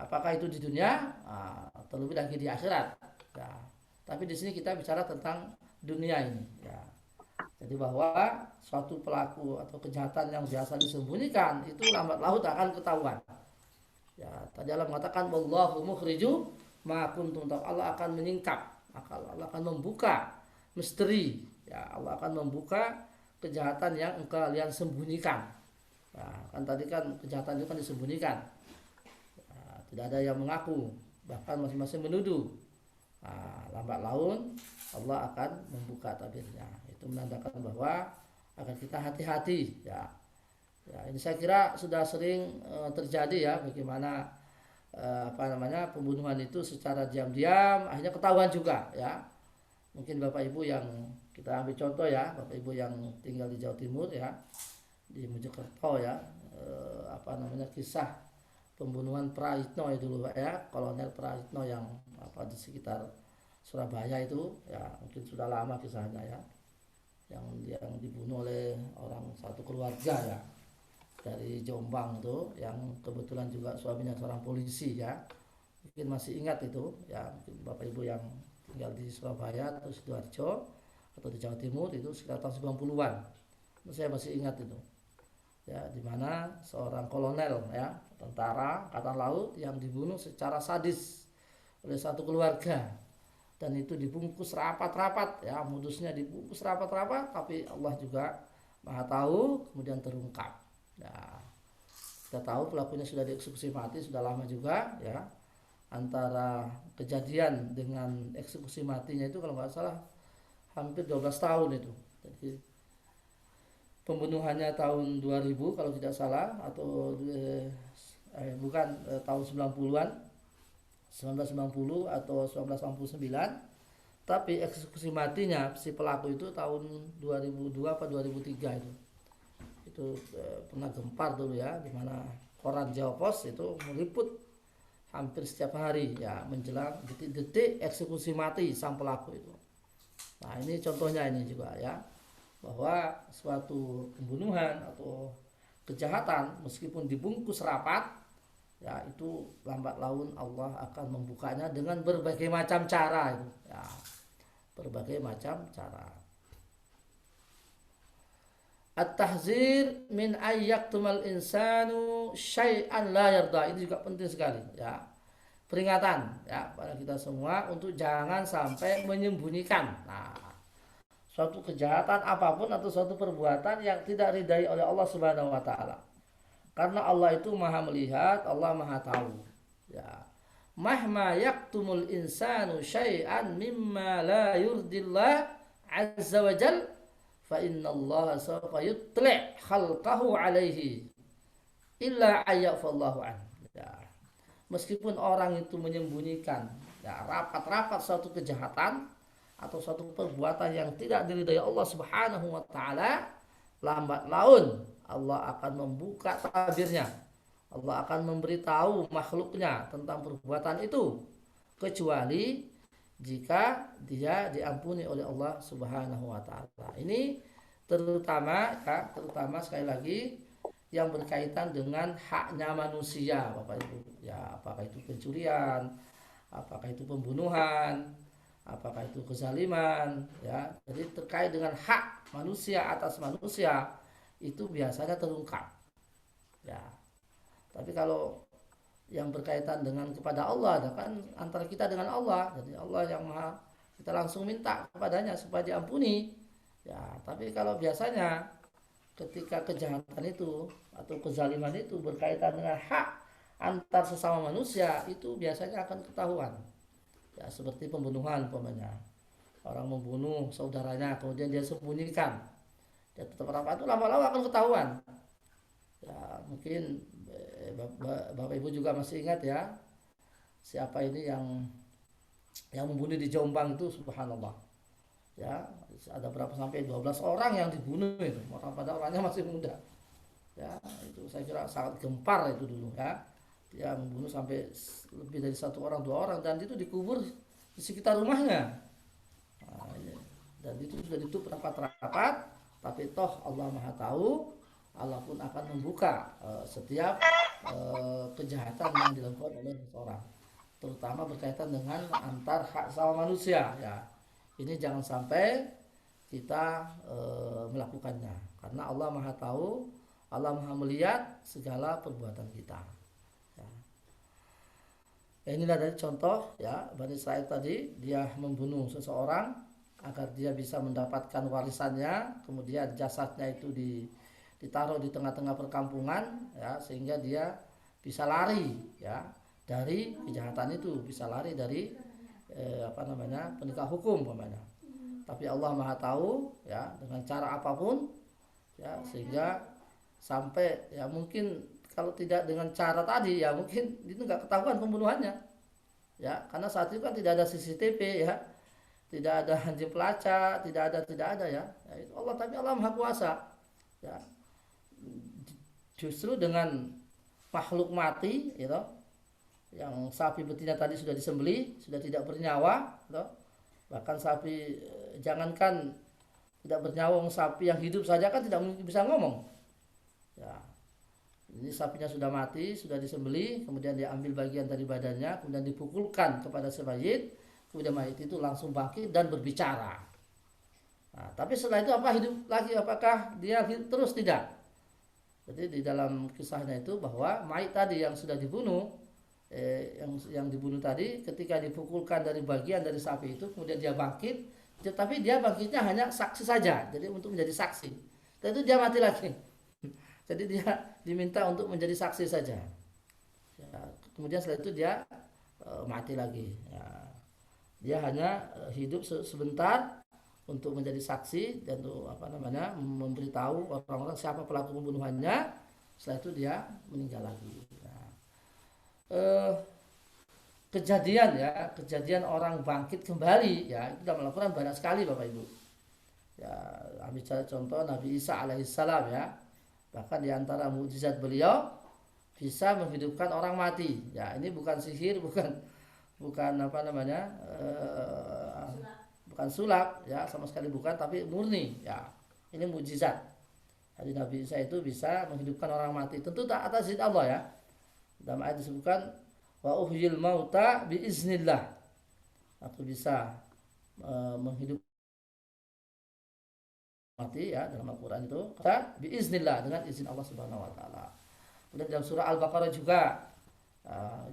apakah itu di dunia, terlebih lagi di akhirat. Ya. Tapi di sini kita bicara tentang dunia ini. Ya. Jadi bahwa suatu pelaku atau kejahatan yang biasa disembunyikan itu lambat laun akan ketahuan. Ya, tadi Allah mengatakan wallahu mukhriju ma kuntum. Allah akan menyingkap, Allah akan membuka misteri. Ya, Allah akan membuka kejahatan yang kalian sembunyikan. Ya, kan tadi kan kejahatan itu kan disembunyikan. Tidak ada yang mengaku, bahkan masing-masing menuduh. Nah, lambat laun Allah akan membuka tabirnya. Itu menandakan bahwa agar kita hati-hati ya. Ya, ini saya kira sudah sering terjadi ya, bagaimana pembunuhan itu secara diam-diam akhirnya ketahuan juga ya. Mungkin Bapak Ibu yang kita ambil contoh ya, Bapak Ibu yang tinggal di Jawa Timur ya, di Mojokerto ya, kisah pembunuhan Praitno itu dulu ya, Kolonel Praitno yang di sekitar Surabaya itu ya, mungkin sudah lama kisahnya ya, yang dibunuh oleh orang satu keluarga ya dari Jombang itu, yang kebetulan juga suaminya seorang polisi ya, mungkin masih ingat itu ya, mungkin Bapak Ibu yang tinggal di Surabaya atau Sidoarjo atau di Jawa Timur itu sekitar tahun 90-an, saya masih ingat itu ya, di mana seorang kolonel ya, tentara angkatan laut yang dibunuh secara sadis oleh satu keluarga, dan itu dibungkus rapat-rapat ya, modusnya dibungkus rapat-rapat, tapi Allah juga Maha tahu, kemudian terungkap. Ya, kita tahu pelakunya sudah dieksekusi mati, sudah lama juga ya. Antara kejadian dengan eksekusi matinya itu kalau nggak salah hampir 12 tahun itu. Jadi pembunuhannya tahun 2000 kalau tidak salah, atau tahun 90-an, 1990 atau 1989, tapi eksekusi matinya si pelaku itu tahun 2002 apa 2003 itu pernah gempar dulu ya, di mana koran Jawa Pos itu meliput hampir setiap hari ya, menjelang detik-detik eksekusi mati sang pelaku itu. Nah, ini contohnya ini juga ya, bahwa suatu pembunuhan atau kejahatan meskipun dibungkus rapat ya itu lambat laun Allah akan membukanya dengan berbagai macam cara itu, ya, berbagai macam cara. At-tahzir min ayyaktumal insanu syai'an la yarda, ini juga penting sekali, ya. Peringatan ya pada kita semua untuk jangan sampai menyembunyikan suatu kejahatan apapun atau suatu perbuatan yang tidak ridai oleh Allah Subhanahu wa taala. Karena Allah itu Maha melihat, Allah Maha tahu. Ya. Mahma yaktumul insanu syai'an mimma la yurdillah azza wa jal fa innallaha sawfa yutli' khalqahu alaihi illa ayyafallahu an. Ya. Meskipun orang itu menyembunyikan ya rapat-rapat suatu kejahatan atau suatu perbuatan yang tidak diridai Allah Subhanahu wa taala, lambat laun Allah akan membuka tabirnya. Allah akan memberitahu makhluknya tentang perbuatan itu, kecuali jika dia diampuni oleh Allah Subhanahu wa taala. Ini terutama ya, terutama sekali lagi yang berkaitan dengan haknya manusia, Bapak Ibu. Ya, apakah itu pencurian, apakah itu pembunuhan, apakah itu kezaliman, ya. Jadi terkait dengan hak manusia atas manusia itu biasanya terungkap. Ya. Tapi kalau yang berkaitan dengan kepada Allah, kan antara kita dengan Allah. Jadi Allah yang Maha, kita langsung minta kepadanya supaya diampuni. Ya, tapi kalau biasanya ketika kejahatan itu atau kezaliman itu berkaitan dengan hak antar sesama manusia, itu biasanya akan ketahuan. Ya, seperti pembunuhan umpamanya. Orang membunuh saudaranya kemudian dia sembunyikan. Dia tetap rapat, itu lama-lama akan ketahuan. Ya, mungkin Bapak Ibu juga masih ingat ya, siapa ini yang membunuh di Jombang itu, subhanallah. Ya, ada berapa sampai 12 orang yang dibunuh itu, padahal orangnya masih muda. Ya, itu saya kira sangat gempar itu dulu ya. Dia membunuh sampai lebih dari 1 orang 2 orang dan itu dikubur di sekitar rumahnya. Dan itu sudah ditutup rapat-rapat, tapi toh Allah Maha tahu, Allah pun akan membuka setiap kejahatan yang dilakukan oleh seseorang, terutama berkaitan dengan antar hak sama manusia ya. Ini jangan sampai kita melakukannya, karena Allah Maha tahu, Allah Maha melihat segala perbuatan kita. Ya. Inilah dari contoh ya, Bani Israil tadi, dia membunuh seseorang agar dia bisa mendapatkan warisannya, kemudian jasadnya itu ditaruh di tengah-tengah perkampungan ya, sehingga dia bisa lari ya dari kejahatan itu, bisa lari dari penegak hukum umpamanya. Tapi Allah Maha tahu ya, dengan cara apapun ya, sehingga sampai ya mungkin kalau tidak dengan cara tadi ya mungkin itu nggak ketahuan pembunuhannya ya, karena saat itu kan tidak ada CCTV ya, tidak ada anjing pelacak, tidak ada ya. Allah, tapi Allah Maha Kuasa ya. Justru dengan makhluk mati gitu, yang sapi betina tadi sudah disembelih, sudah tidak bernyawa gitu. Bahkan sapi, jangankan tidak bernyawa, sapi yang hidup saja kan tidak mungkin bisa ngomong ya. Ini sapinya sudah mati, sudah disembelih, kemudian dia ambil bagian dari badannya, kemudian dipukulkan kepada si mayit, kemudian mayit itu langsung bangkit dan berbicara. Nah, tapi setelah itu apa, hidup lagi, apakah dia hidup terus? Tidak. Jadi di dalam kisahnya itu bahwa mayit tadi yang sudah dibunuh, yang dibunuh tadi, ketika dipukulkan dari bagian dari sapi itu, kemudian dia bangkit, tapi dia bangkitnya hanya saksi saja, jadi untuk menjadi saksi. Dan itu dia mati lagi. Jadi dia diminta untuk menjadi saksi saja. Ya, kemudian setelah itu dia mati lagi. Ya, dia hanya hidup sebentar untuk menjadi saksi dan untuk memberitahu orang-orang siapa pelaku pembunuhannya. Setelah itu dia meninggal lagi. Nah, kejadian orang bangkit kembali ya, itu dalam Al-Quran banyak sekali Bapak Ibu. Ya, ambil contoh Nabi Isa alaihissalam ya. Bahkan diantara mukjizat beliau bisa menghidupkan orang mati. Ya, ini bukan sihir, bukan bukan sulap ya, sama sekali bukan, tapi murni ya. Ini mukjizat. Jadi Nabi Isa itu bisa menghidupkan orang mati. Tentu tak atas izin Allah ya. Dalam ayat disebutkan wa uhyil mauta biiznillah. Aku bisa menghidupkan mati ya dalam Al-Qur'an itu kata biiznillah, dengan izin Allah Subhanahu wa taala. Kemudian dalam surah Al-Baqarah juga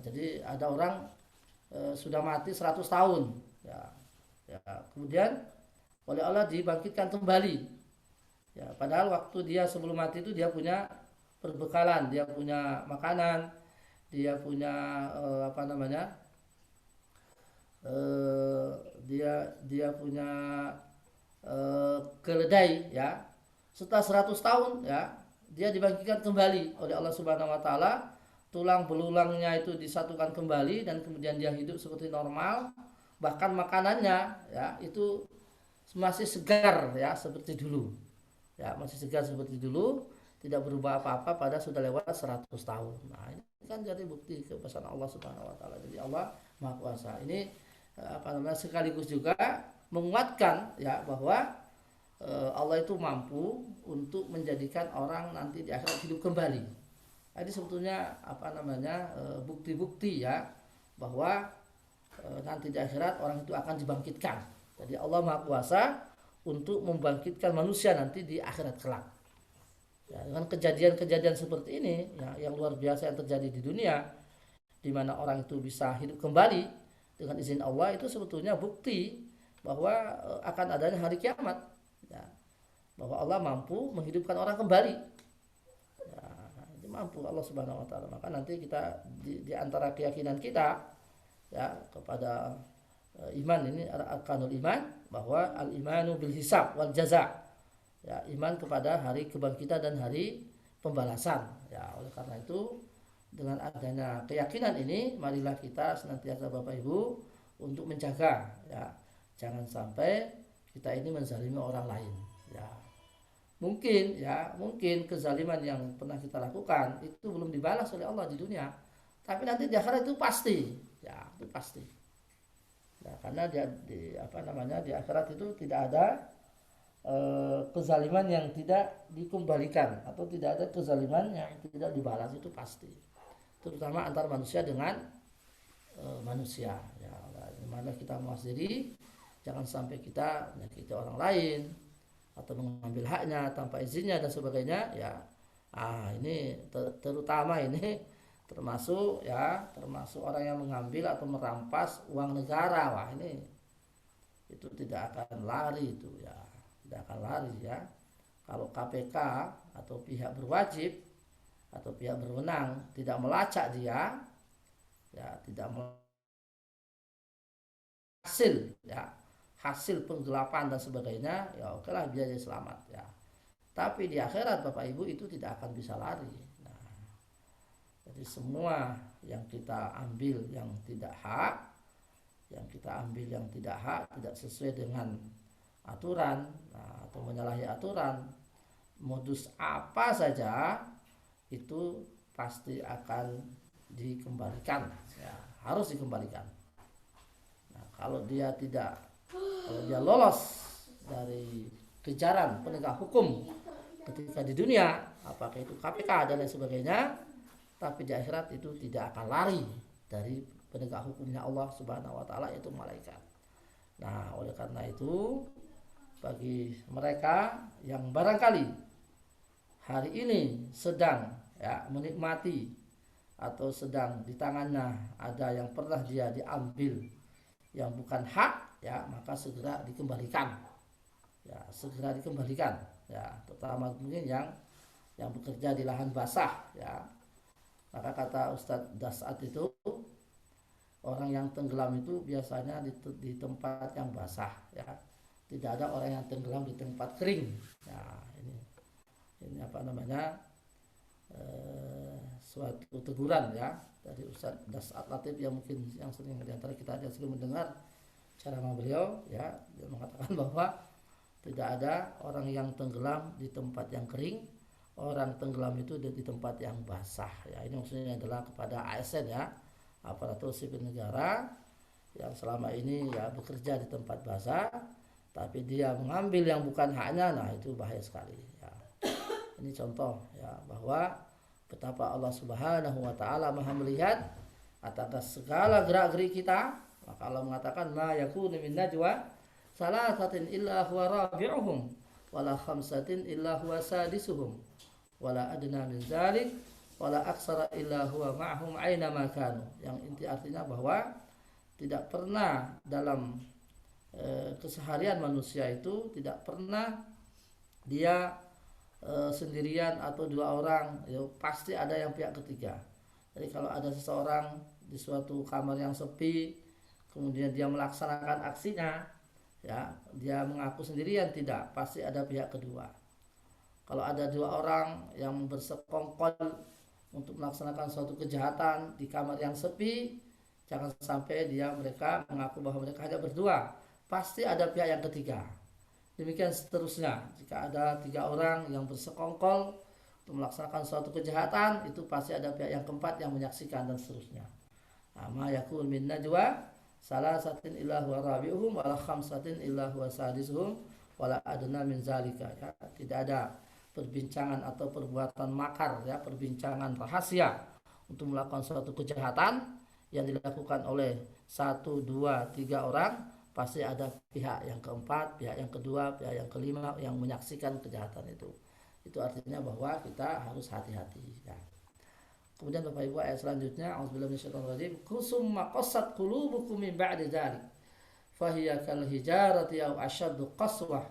jadi ada orang sudah mati 100 tahun ya, ya kemudian oleh Allah dibangkitkan kembali ya, padahal waktu dia sebelum mati itu dia punya perbekalan, dia punya makanan, dia punya apa namanya dia punya keledai ya. Setelah 100 tahun ya, dia dibangkitkan kembali oleh Allah Subhanahu wa taala, tulang belulangnya itu disatukan kembali dan kemudian dia hidup seperti normal, bahkan makanannya ya itu masih segar ya seperti dulu. Ya, masih segar seperti dulu, tidak berubah apa-apa pada sudah lewat 100 tahun. Nah, ini kan jadi bukti kebesaran Allah Subhanahu wa taala. Jadi Allah Maha Kuasa. Ini apa namanya sekaligus juga menguatkan ya bahwa Allah itu mampu untuk menjadikan orang nanti di akhirat hidup kembali. Jadi sebetulnya apa namanya bukti-bukti ya bahwa nanti di akhirat orang itu akan dibangkitkan. Jadi Allah Maha Kuasa untuk membangkitkan manusia nanti di akhirat kelak. Ya, dengan kejadian-kejadian seperti ini ya, yang luar biasa yang terjadi di dunia, di mana orang itu bisa hidup kembali dengan izin Allah, itu sebetulnya bukti bahwa akan adanya hari kiamat. Ya, bahwa Allah mampu menghidupkan orang kembali. Ya, itu mampu Allah Subhanahu Wa Taala. Maka nanti kita di antara keyakinan kita ya kepada iman ini arkanul iman, bahwa al imanu bil hisab wal jaza, ya iman kepada hari kebangkitan dan hari pembalasan. Ya oleh karena itu dengan adanya keyakinan ini marilah kita senantiasa Bapak Ibu untuk menjaga ya jangan sampai kita ini menzalimi orang lain. Ya mungkin kezaliman yang pernah kita lakukan itu belum dibalas oleh Allah di dunia, tapi nanti di akhirat itu pasti ya itu pasti. Ya, karena di akhirat itu tidak ada kezaliman yang tidak dikembalikan atau tidak ada kezaliman yang tidak dibalas, itu pasti. Terutama antar manusia dengan manusia. Ya, dimana kita mawas diri, jangan sampai kita menyakiti orang lain atau mengambil haknya tanpa izinnya dan sebagainya. Ya, ini terutama ini termasuk orang yang mengambil atau merampas uang negara. Wah ini itu tidak akan lari itu ya, tidak akan lari ya. Kalau KPK atau pihak berwajib atau pihak berwenang tidak melacak dia ya, tidak hasil penggelapan dan sebagainya, ya okelah dia jadi selamat ya. Tapi di akhirat Bapak Ibu itu tidak akan bisa lari. Jadi semua yang kita ambil yang tidak hak, tidak sesuai dengan aturan, atau menyalahi aturan, modus apa saja itu pasti akan dikembalikan, ya, harus dikembalikan. Nah, kalau dia lolos dari kejaran penegak hukum ketika di dunia, apakah itu KPK dan lain sebagainya, tapi di akhirat itu tidak akan lari dari penegak hukumnya Allah Subhanahu wa taala, yaitu malaikat. Nah, oleh karena itu bagi mereka yang barangkali hari ini sedang ya menikmati atau sedang di tangannya ada yang pernah dia diambil yang bukan hak, ya maka segera dikembalikan. Ya, segera dikembalikan ya, terutama mungkin yang bekerja di lahan basah ya. Maka kata Ustadz Dasat itu, orang yang tenggelam itu biasanya di tempat yang basah ya. Tidak ada orang yang tenggelam di tempat kering. Nah, ini apa namanya? Suatu teguran ya dari Ustadz Dasat Latif yang mungkin yang sering di antara kita ada sering mendengar ceramah beliau ya, dia mengatakan bahwa tidak ada orang yang tenggelam di tempat yang kering. Orang tenggelam itu di tempat yang basah ya. Ini maksudnya adalah kepada ASN ya, aparatur sipil negara yang selama ini ya bekerja di tempat basah, tapi dia mengambil yang bukan haknya. Nah itu bahaya sekali ya. Ini contoh ya bahwa betapa Allah Subhanahu wa taala Maha melihat atas segala gerak-gerik kita. Maka Allah mengatakan ma yakunu min najwa salasatin illa huwa rabi'uhum wala khamsatin illa huwa sadisuhum wala adna min dzalik wala aksara illa huwa ma'hum aina ma kanu. Yang inti artinya bahwa tidak pernah dalam keseharian manusia itu tidak pernah dia sendirian atau dua orang, ya pasti ada yang pihak ketiga. Jadi kalau ada seseorang di suatu kamar yang sepi, kemudian dia melaksanakan aksinya, ya dia mengaku sendirian, tidak, pasti ada pihak kedua. Kalau ada dua orang yang bersekongkol untuk melaksanakan suatu kejahatan di kamar yang sepi, jangan sampai mereka mengaku bahwa mereka hanya berdua, pasti ada pihak yang ketiga. Demikian seterusnya, jika ada 3 orang yang bersekongkol untuk melaksanakan suatu kejahatan, itu pasti ada pihak yang keempat yang menyaksikan dan seterusnya. Ma yakun min najwa salasatin illa huwa rabi'uhum wala khamsatin illa huwa sadisuhum wala adna min zalika. Ya, tidak ada perbincangan atau perbuatan makar, ya, perbincangan rahasia untuk melakukan suatu kejahatan yang dilakukan oleh 1, 2, 3 orang, pasti ada pihak yang keempat, pihak yang kedua, pihak yang kelima yang menyaksikan kejahatan itu. Itu artinya bahwa kita harus hati-hati. Ya. Kemudian Bapak Ibu, ayat selanjutnya, a'udzubillahi minasyaitonir rajim, kusumma qassat qulubukum min ba'di dzalik fahiya kal hijarati aw ashaddu qaswah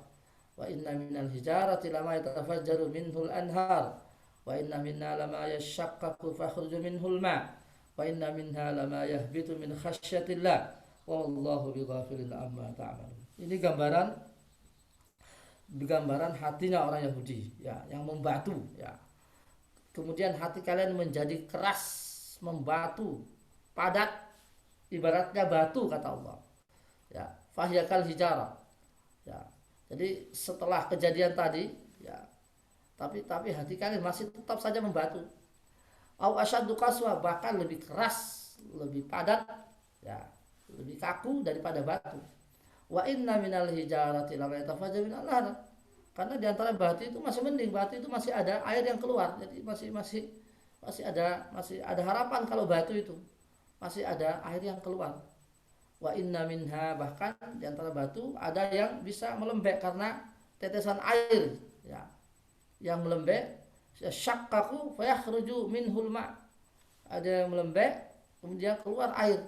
wa inna minal hijarati lama yatafajjaru minhul anhar wa inna minna lama yashaqqaqu fakhruju minhul ma wa inna minha lama yahbitu min khasyatillah wallahu bighafilin amma ta'malun. Ini gambaran hatinya orang Yahudi, ya, yang membatu, ya. Kemudian hati kalian menjadi keras, membatu, padat, ibaratnya batu, kata Allah. Ya, fahyakal hijarah. Ya. Jadi setelah kejadian tadi, ya, tapi hati kalian masih tetap saja membatu. Au asyaddu qaswa, bahkan lebih keras, lebih padat, ya, lebih kaku daripada batu. Wa inna minal hijarati lama yatafajjaru minal anhar. Karena di antara batu itu masih mending, batu itu masih ada air yang keluar. Jadi masih ada harapan kalau batu itu masih ada air yang keluar. Wa inna minha, bahkan di antara batu ada yang bisa melembek karena tetesan air, ya, yang melembek, syaqqaqu fayakhruju minhul ma. Ada yang melembek kemudian keluar air.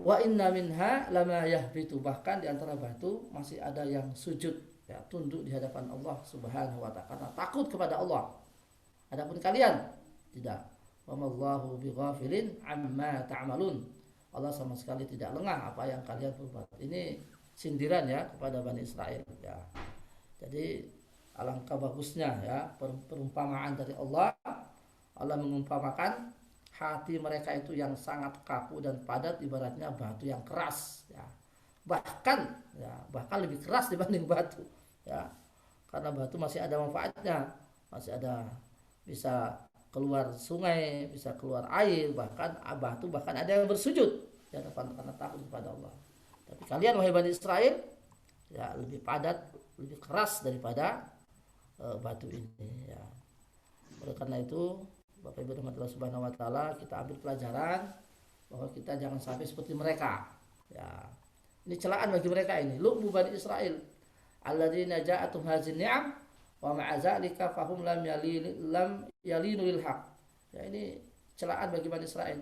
Wa inna minha lama yahbitu, bahkan di antara batu masih ada yang sujud, ya, tunduk di hadapan Allah Subhanahu wa ta'ala karena takut kepada Allah. Adapun kalian tidak. Wa mallahu bighafilin amma ta'malun. Allah sama sekali tidak lengah apa yang kalian perbuat. Ini sindiran, ya, kepada Bani Israel, ya. Jadi alangkah bagusnya, ya, perumpamaan dari Allah. Allah mengumpamakan hati mereka itu yang sangat kaku dan padat, ibaratnya batu yang keras, ya. Bahkan lebih keras dibanding batu, ya. Karena batu masih ada manfaatnya, masih ada, bisa keluar sungai, bisa keluar air, bahkan batu bahkan ada yang bersujud di hadapan karena takut kepada Allah. Tapi kalian wahai Bani Israel, ya, lebih padat, lebih keras daripada batu ini, ya. Oleh karena itu Bapak Ibu rahmatullah subhanahu wa ta'ala, kita ambil pelajaran bahwa kita jangan sampai seperti mereka, ya. Ini celaan bagi mereka ini, lu'bu Bani Israel alladzina ja'atum hazin ni'am wa ma'azalika fahum lam yalinu lil haq. Ya, ini celaan bagi Bani Israel.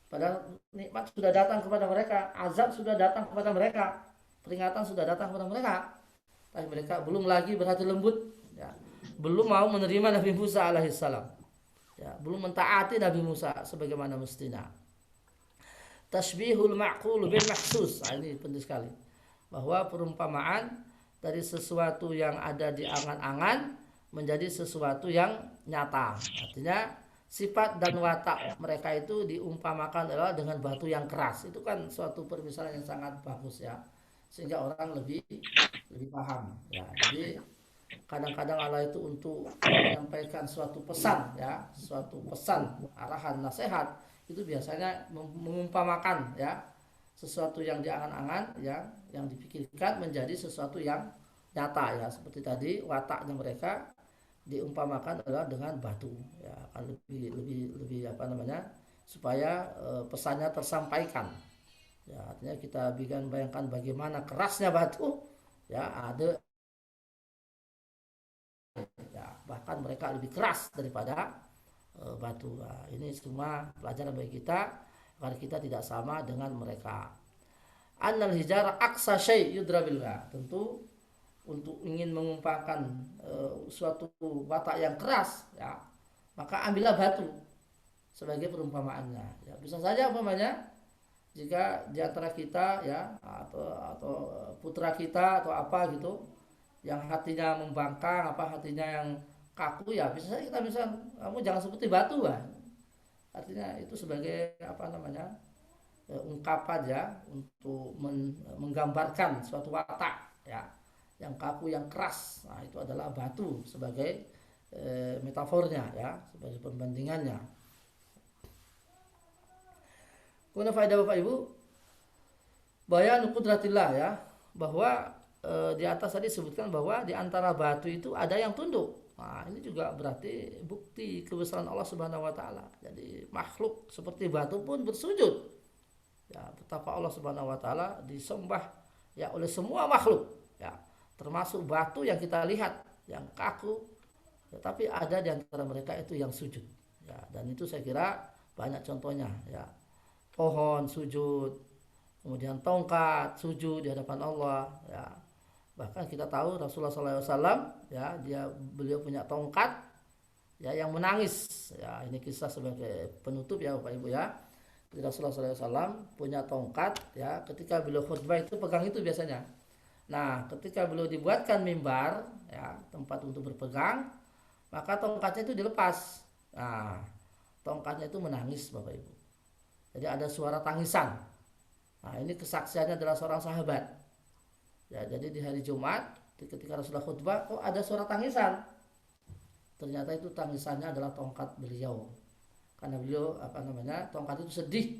Padahal nikmat sudah datang kepada mereka, azab sudah datang kepada mereka, peringatan sudah datang kepada mereka, tapi mereka belum lagi berhati lembut, ya. Belum mau menerima Nabi Musa alaihissalam, ya, belum mentaati Nabi Musa sebagaimana mestinya. Tashbihul ma'qul bil mahsus. Ini penting sekali, bahwa perumpamaan dari sesuatu yang ada di angan-angan menjadi sesuatu yang nyata. Artinya sifat dan watak mereka itu diumpamakan adalah dengan batu yang keras. Itu kan suatu permisalan yang sangat bagus, ya, sehingga orang lebih paham, ya. Jadi kadang-kadang Allah itu untuk menyampaikan suatu pesan, ya, suatu pesan, arahan, nasihat, itu biasanya mengumpamakan, ya, sesuatu yang diangan-angan, ya, yang dipikirkan menjadi sesuatu yang nyata, ya. Seperti tadi wataknya mereka diumpamakan adalah dengan batu, ya akan lebih apa namanya, supaya pesannya tersampaikan. Ya, artinya kita bayangkan bagaimana kerasnya batu, ya ada, ya bahkan mereka lebih keras daripada batu. Nah, ini semua pelajaran bagi kita agar kita tidak sama dengan mereka. Annal hijara aksa syai' yudra billah. Tentu untuk ingin mengumpulkan suatu watak yang keras, ya maka ambillah batu sebagai perumpamaannya. Ya, bisa saja umpamanya jika di antara kita, ya atau putra kita atau apa gitu yang hatinya membangkang, apa hatinya yang kaku, ya bisa saja kita bisa, kamu jangan seperti batu, kan. Artinya itu sebagai apa namanya, ungkapan ya untuk menggambarkan suatu watak, ya yang kaku, yang keras. Nah, itu adalah batu sebagai metafornya, ya sebagai perbandingannya. Kemudian faedah Bapak Ibu, bayan qudratillah, ya bahwa di atas tadi disebutkan bahwa di antara batu itu ada yang tunduk. Nah, ini juga berarti bukti kebesaran Allah Subhanahu wa taala. Jadi makhluk seperti batu pun bersujud. Ya, betapa Allah Subhanahu wa taala disembah ya oleh semua makhluk, ya. Termasuk batu yang kita lihat yang kaku, ya, tapi ada di antara mereka itu yang sujud. Ya, dan itu saya kira banyak contohnya, ya. Pohon sujud, kemudian tongkat sujud di hadapan Allah, ya. Bahkan kita tahu Rasulullah SAW, ya beliau punya tongkat, ya yang menangis. Ya, ini kisah sebagai penutup, ya Bapak Ibu, ya. Jadi Rasulullah SAW punya tongkat, ya ketika beliau khutbah itu pegang itu biasanya. Nah, ketika beliau dibuatkan mimbar, ya tempat untuk berpegang, maka tongkatnya itu dilepas. Nah, tongkatnya itu menangis, Bapak Ibu. Jadi ada suara tangisan. Nah, ini kesaksiannya adalah seorang sahabat. Ya, jadi di hari Jumat ketika Rasulullah khutbah, kok ada suara tangisan? Ternyata itu tangisannya adalah tongkat beliau. Karena beliau apa namanya, tongkat itu sedih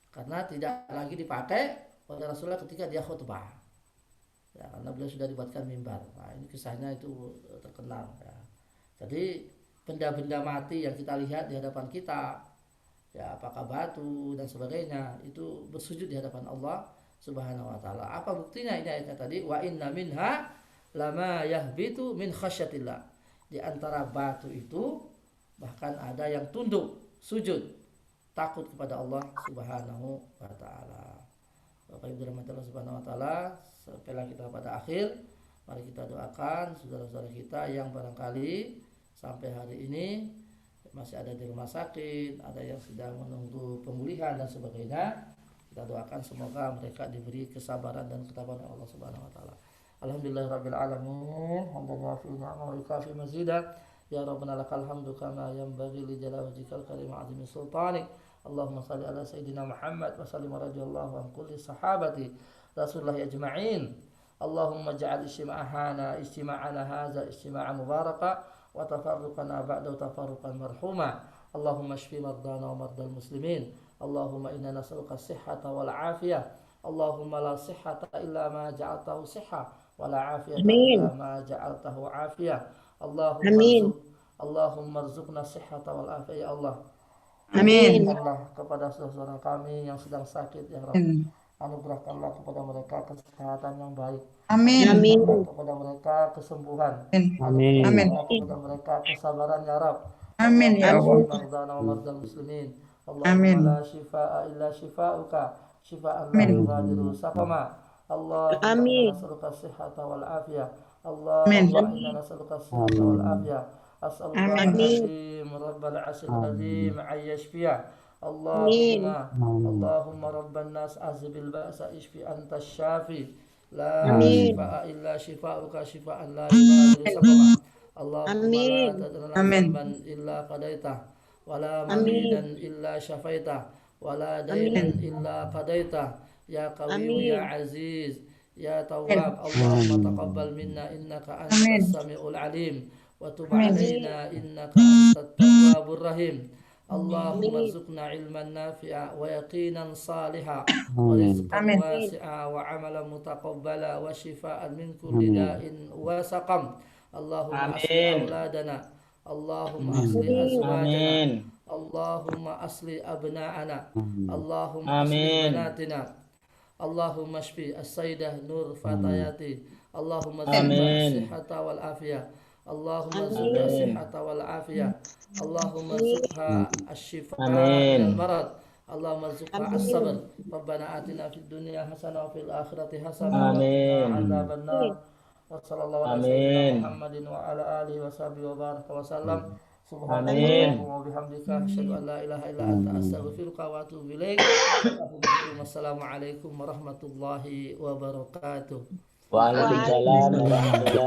karena tidak lagi dipakai oleh Rasulullah ketika dia khutbah. Ya, karena beliau sudah dibuatkan mimbar. Nah, ini kisahnya itu terkenal, ya. Jadi benda-benda mati yang kita lihat di hadapan kita, ya apakah batu dan sebagainya, itu bersujud di hadapan Allah Subhanahu wa taala. Apa buktinya? Ini ayatnya tadi, wa inna minha lama yahbitu min khasyatillah. Di antara batu itu bahkan ada yang tunduk, sujud, takut kepada Allah Subhanahu wa taala. Bapak Ibu dirahmati Allah Subhanahu wa taala, sampailah kita pada akhir. Mari kita doakan saudara-saudara kita yang barangkali sampai hari ini masih ada di rumah sakit, ada yang sedang menunggu pemulihan dan sebagainya. Kita doakan semoga mereka diberi kesabaran dan ketabahan Allah Subhanahu wa taala. Alhamdulillahirabbil alamin, hamdan yafi ni'amahu wa yukafi mazidah. Ya Rabbana lakal hamdu kama yanbaghi li jalali wajhikal karim wa 'azimi sultanik. Allahumma salli ala sayyidina Muhammad wa sallim radhiyallahu an kulli sahabati Rasulullah ajma'in. Allahumma ja'al istima'ana hadza istima'an mubaraka wa tafarruqana ba'dahu tafarruqan marhuma. Allahumma shfi mardana wa mardal muslimin. Allahumma inna nas'aluka as-sihhata wal 'afiyah. Allahumma la sihhata illa ma ja'altahu sihha wa la 'afiyata illa ma ja'altahu 'afiyah. Allahumma rzuqna sihhata wal 'afiyah, ya Allah. Amin. Allah, kepada saudara kami yang sedang sakit, ya Rabb, anugerahkanlah kepada mereka kesehatan yang baik. Amin. Anugerahkanlah kepada mereka kesembuhan. Amin. Anugerahkanlah kepada mereka kesabaran, ya Rabb. Amin ya Allah. Mardana wa mardal muslimin. Amin. Allahumma la shifaa illa shifauka, shifaan la yughadiru saqama. Allahumma inna nas'aluka as-sihhata wal afiyah. Allahumma inna nas'aluka as-sihhata wal afiyah. As'alullah al-azim rabbal 'arsyil azim an yashfiya. Allahumma rabban nas azbil ba'sa ishfi anta syafi. La shifaa illa shifauka, shifaan la yughadiru saqama. Allahumma la tad'alna dhanban illa qadaitah, wa la maridan illa syafaitah, wa la daynan illa qadaitah. Ya Qawiyyu ya Aziz ya Tawwab. Allahumma taqabbal minna innaka antas sami'ul alim wa tub alaina innaka antat tawwabur rahim. Allahumma rzuqna ilman nafi'a wa yaqinan saliha wa rizqan wasi'a wa amalan mutaqabbala wa shifaan min kulli da'in wa saqam. Allahumma asli Amin. auladana, Allahumma asli azwajana, Amin. Allahumma asli abna'ana, Allahumma asli Amin. banatina, Allahumma shfi as-sayyidah nur fatayati, Allahumma zukha Amin. as-sihhata wal afiyah, Allahumma zukha as-sihhata wal afiyah, Allahumma zukha as-shifa min Amin. al-marad, Allahumma zukha as-sabr. Rabbana atina fid dunya hasanah wa fil akhirati hasanah wa qina Amin. adzaban nar. Wa sallallahu ala Amin. sayyidina Muhammadin wa ala alihi wa sahbihi wa baraka wa sallam. Amin. Subhanallah wa bihamdika asyhadu an la ilaha illa anta astaghfiruka wa atubu ilaik. Wassalamualaikum warahmatullahi wabarakatuh. Waalaikumsalam warahmatullahi